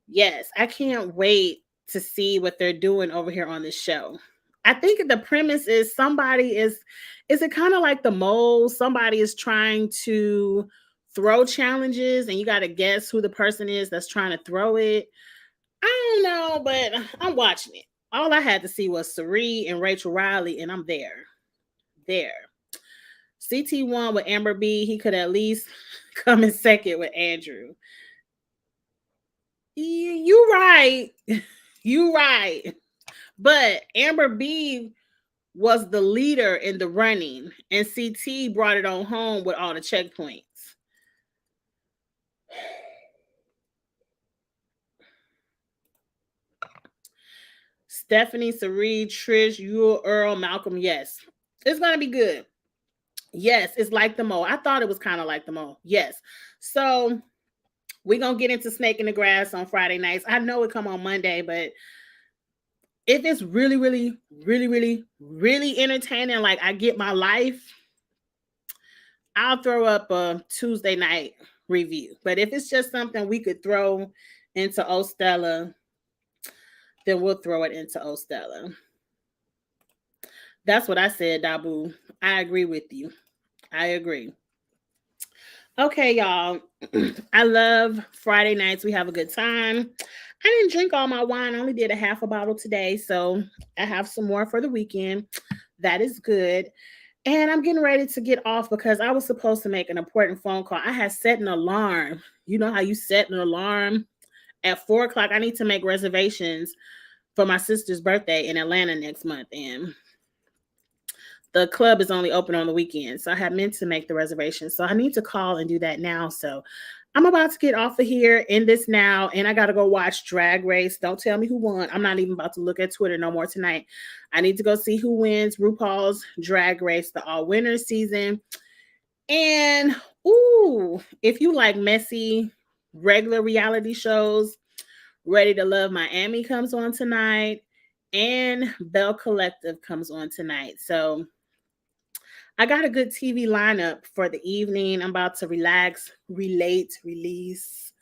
yes, I can't wait to see what they're doing over here on this show. I think the premise is is it kind of like the mole? Somebody is trying to throw challenges and you got to guess who the person is that's trying to throw it. I don't know, but I'm watching it. All I had to see was Sari and Rachel Riley, and I'm there. CT won with Amber B. He could at least come in second with Andrew. You right. You right. But Amber B was the leader in the running, and CT brought it on home with all the checkpoints. Stephanie, Sari, Trish, you, Earl, Malcolm. Yes, it's gonna be good. Yes, it's like the mole. I thought it was kind of like the mole. Yes. So we're gonna get into Snake in the Grass on Friday nights. I know it come on Monday, but if it's really, really, really, really, really entertaining, like I get my life, I'll throw up a Tuesday night review. But if it's just something we could throw into Stella, then we'll throw it into Stella. That's what I said, Dabu. I agree with you. I agree. Okay, y'all. I love Friday nights. We have a good time. I didn't drink all my wine. I only did a half a bottle today. So I have some more for the weekend. That is good. And I'm getting ready to get off because I was supposed to make an important phone call. I had set an alarm. You know how you set an alarm at 4:00? I need to make reservations for my sister's birthday in Atlanta next month. And the club is only open on the weekend. So I had meant to make the reservation. So I need to call and do that now. So I'm about to get off of here, end this now, and I got to go watch Drag Race. Don't tell me who won. I'm not even about to look at Twitter no more tonight. I need to go see who wins RuPaul's Drag Race, the all winners season. And, if you like messy, regular reality shows, Ready to Love Miami comes on tonight, and Belle Collective comes on tonight. So I got a good TV lineup for the evening. I'm about to relax, release,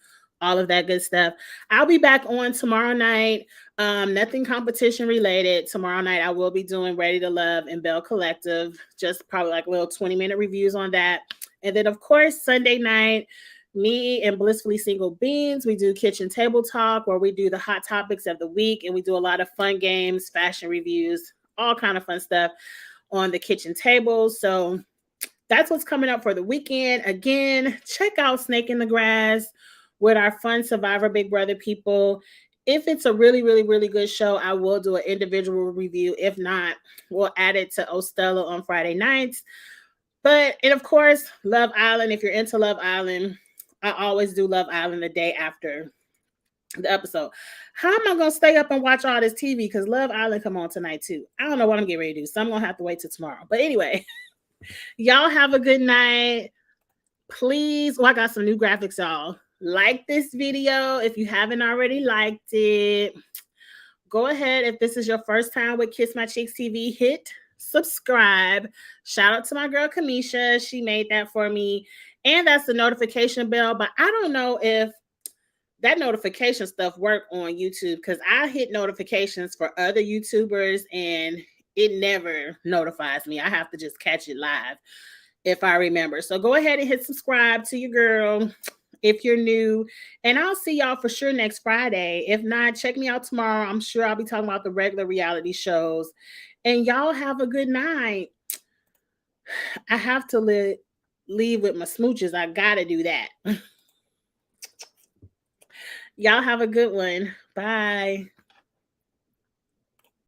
all of that good stuff. I'll be back on tomorrow night. Nothing competition related. Tomorrow night, I will be doing Ready to Love and Belle Collective. Just probably like little 20-minute reviews on that. And then, of course, Sunday night, me and Blissfully Single Beans, we do kitchen table talk where we do the hot topics of the week. And we do a lot of fun games, fashion reviews, all kind of fun stuff on the kitchen table. So that's what's coming up for the weekend. Again, check out Snake in the Grass with our fun Survivor Big Brother people. If it's a really, really, really good show, I will do an individual review. If not, we'll add it to Stella on Friday nights. And of course, Love Island. If you're into Love Island, I always do Love Island the day after the episode. How am I going to stay up and watch all this TV? Because Love Island come on tonight too. I don't know what I'm getting ready to do. So I'm going to have to wait till tomorrow. But anyway, y'all have a good night. Please, I got some new graphics, y'all. Like this video if you haven't already liked it. Go ahead. If this is your first time with Kiss My Cheeks TV, hit subscribe. Shout out to my girl, Kamisha. She made that for me. And that's the notification bell. But I don't know if that notification stuff work on YouTube because I hit notifications for other YouTubers and it never notifies me. I have to just catch it live if I remember. So go ahead and hit subscribe to your girl. if you're new. And I'll see y'all for sure next Friday. If not, check me out tomorrow. I'm sure I'll be talking about the regular reality shows. And y'all have a good night. I have to leave with my smooches. I gotta do that. Y'all have a good one. Bye.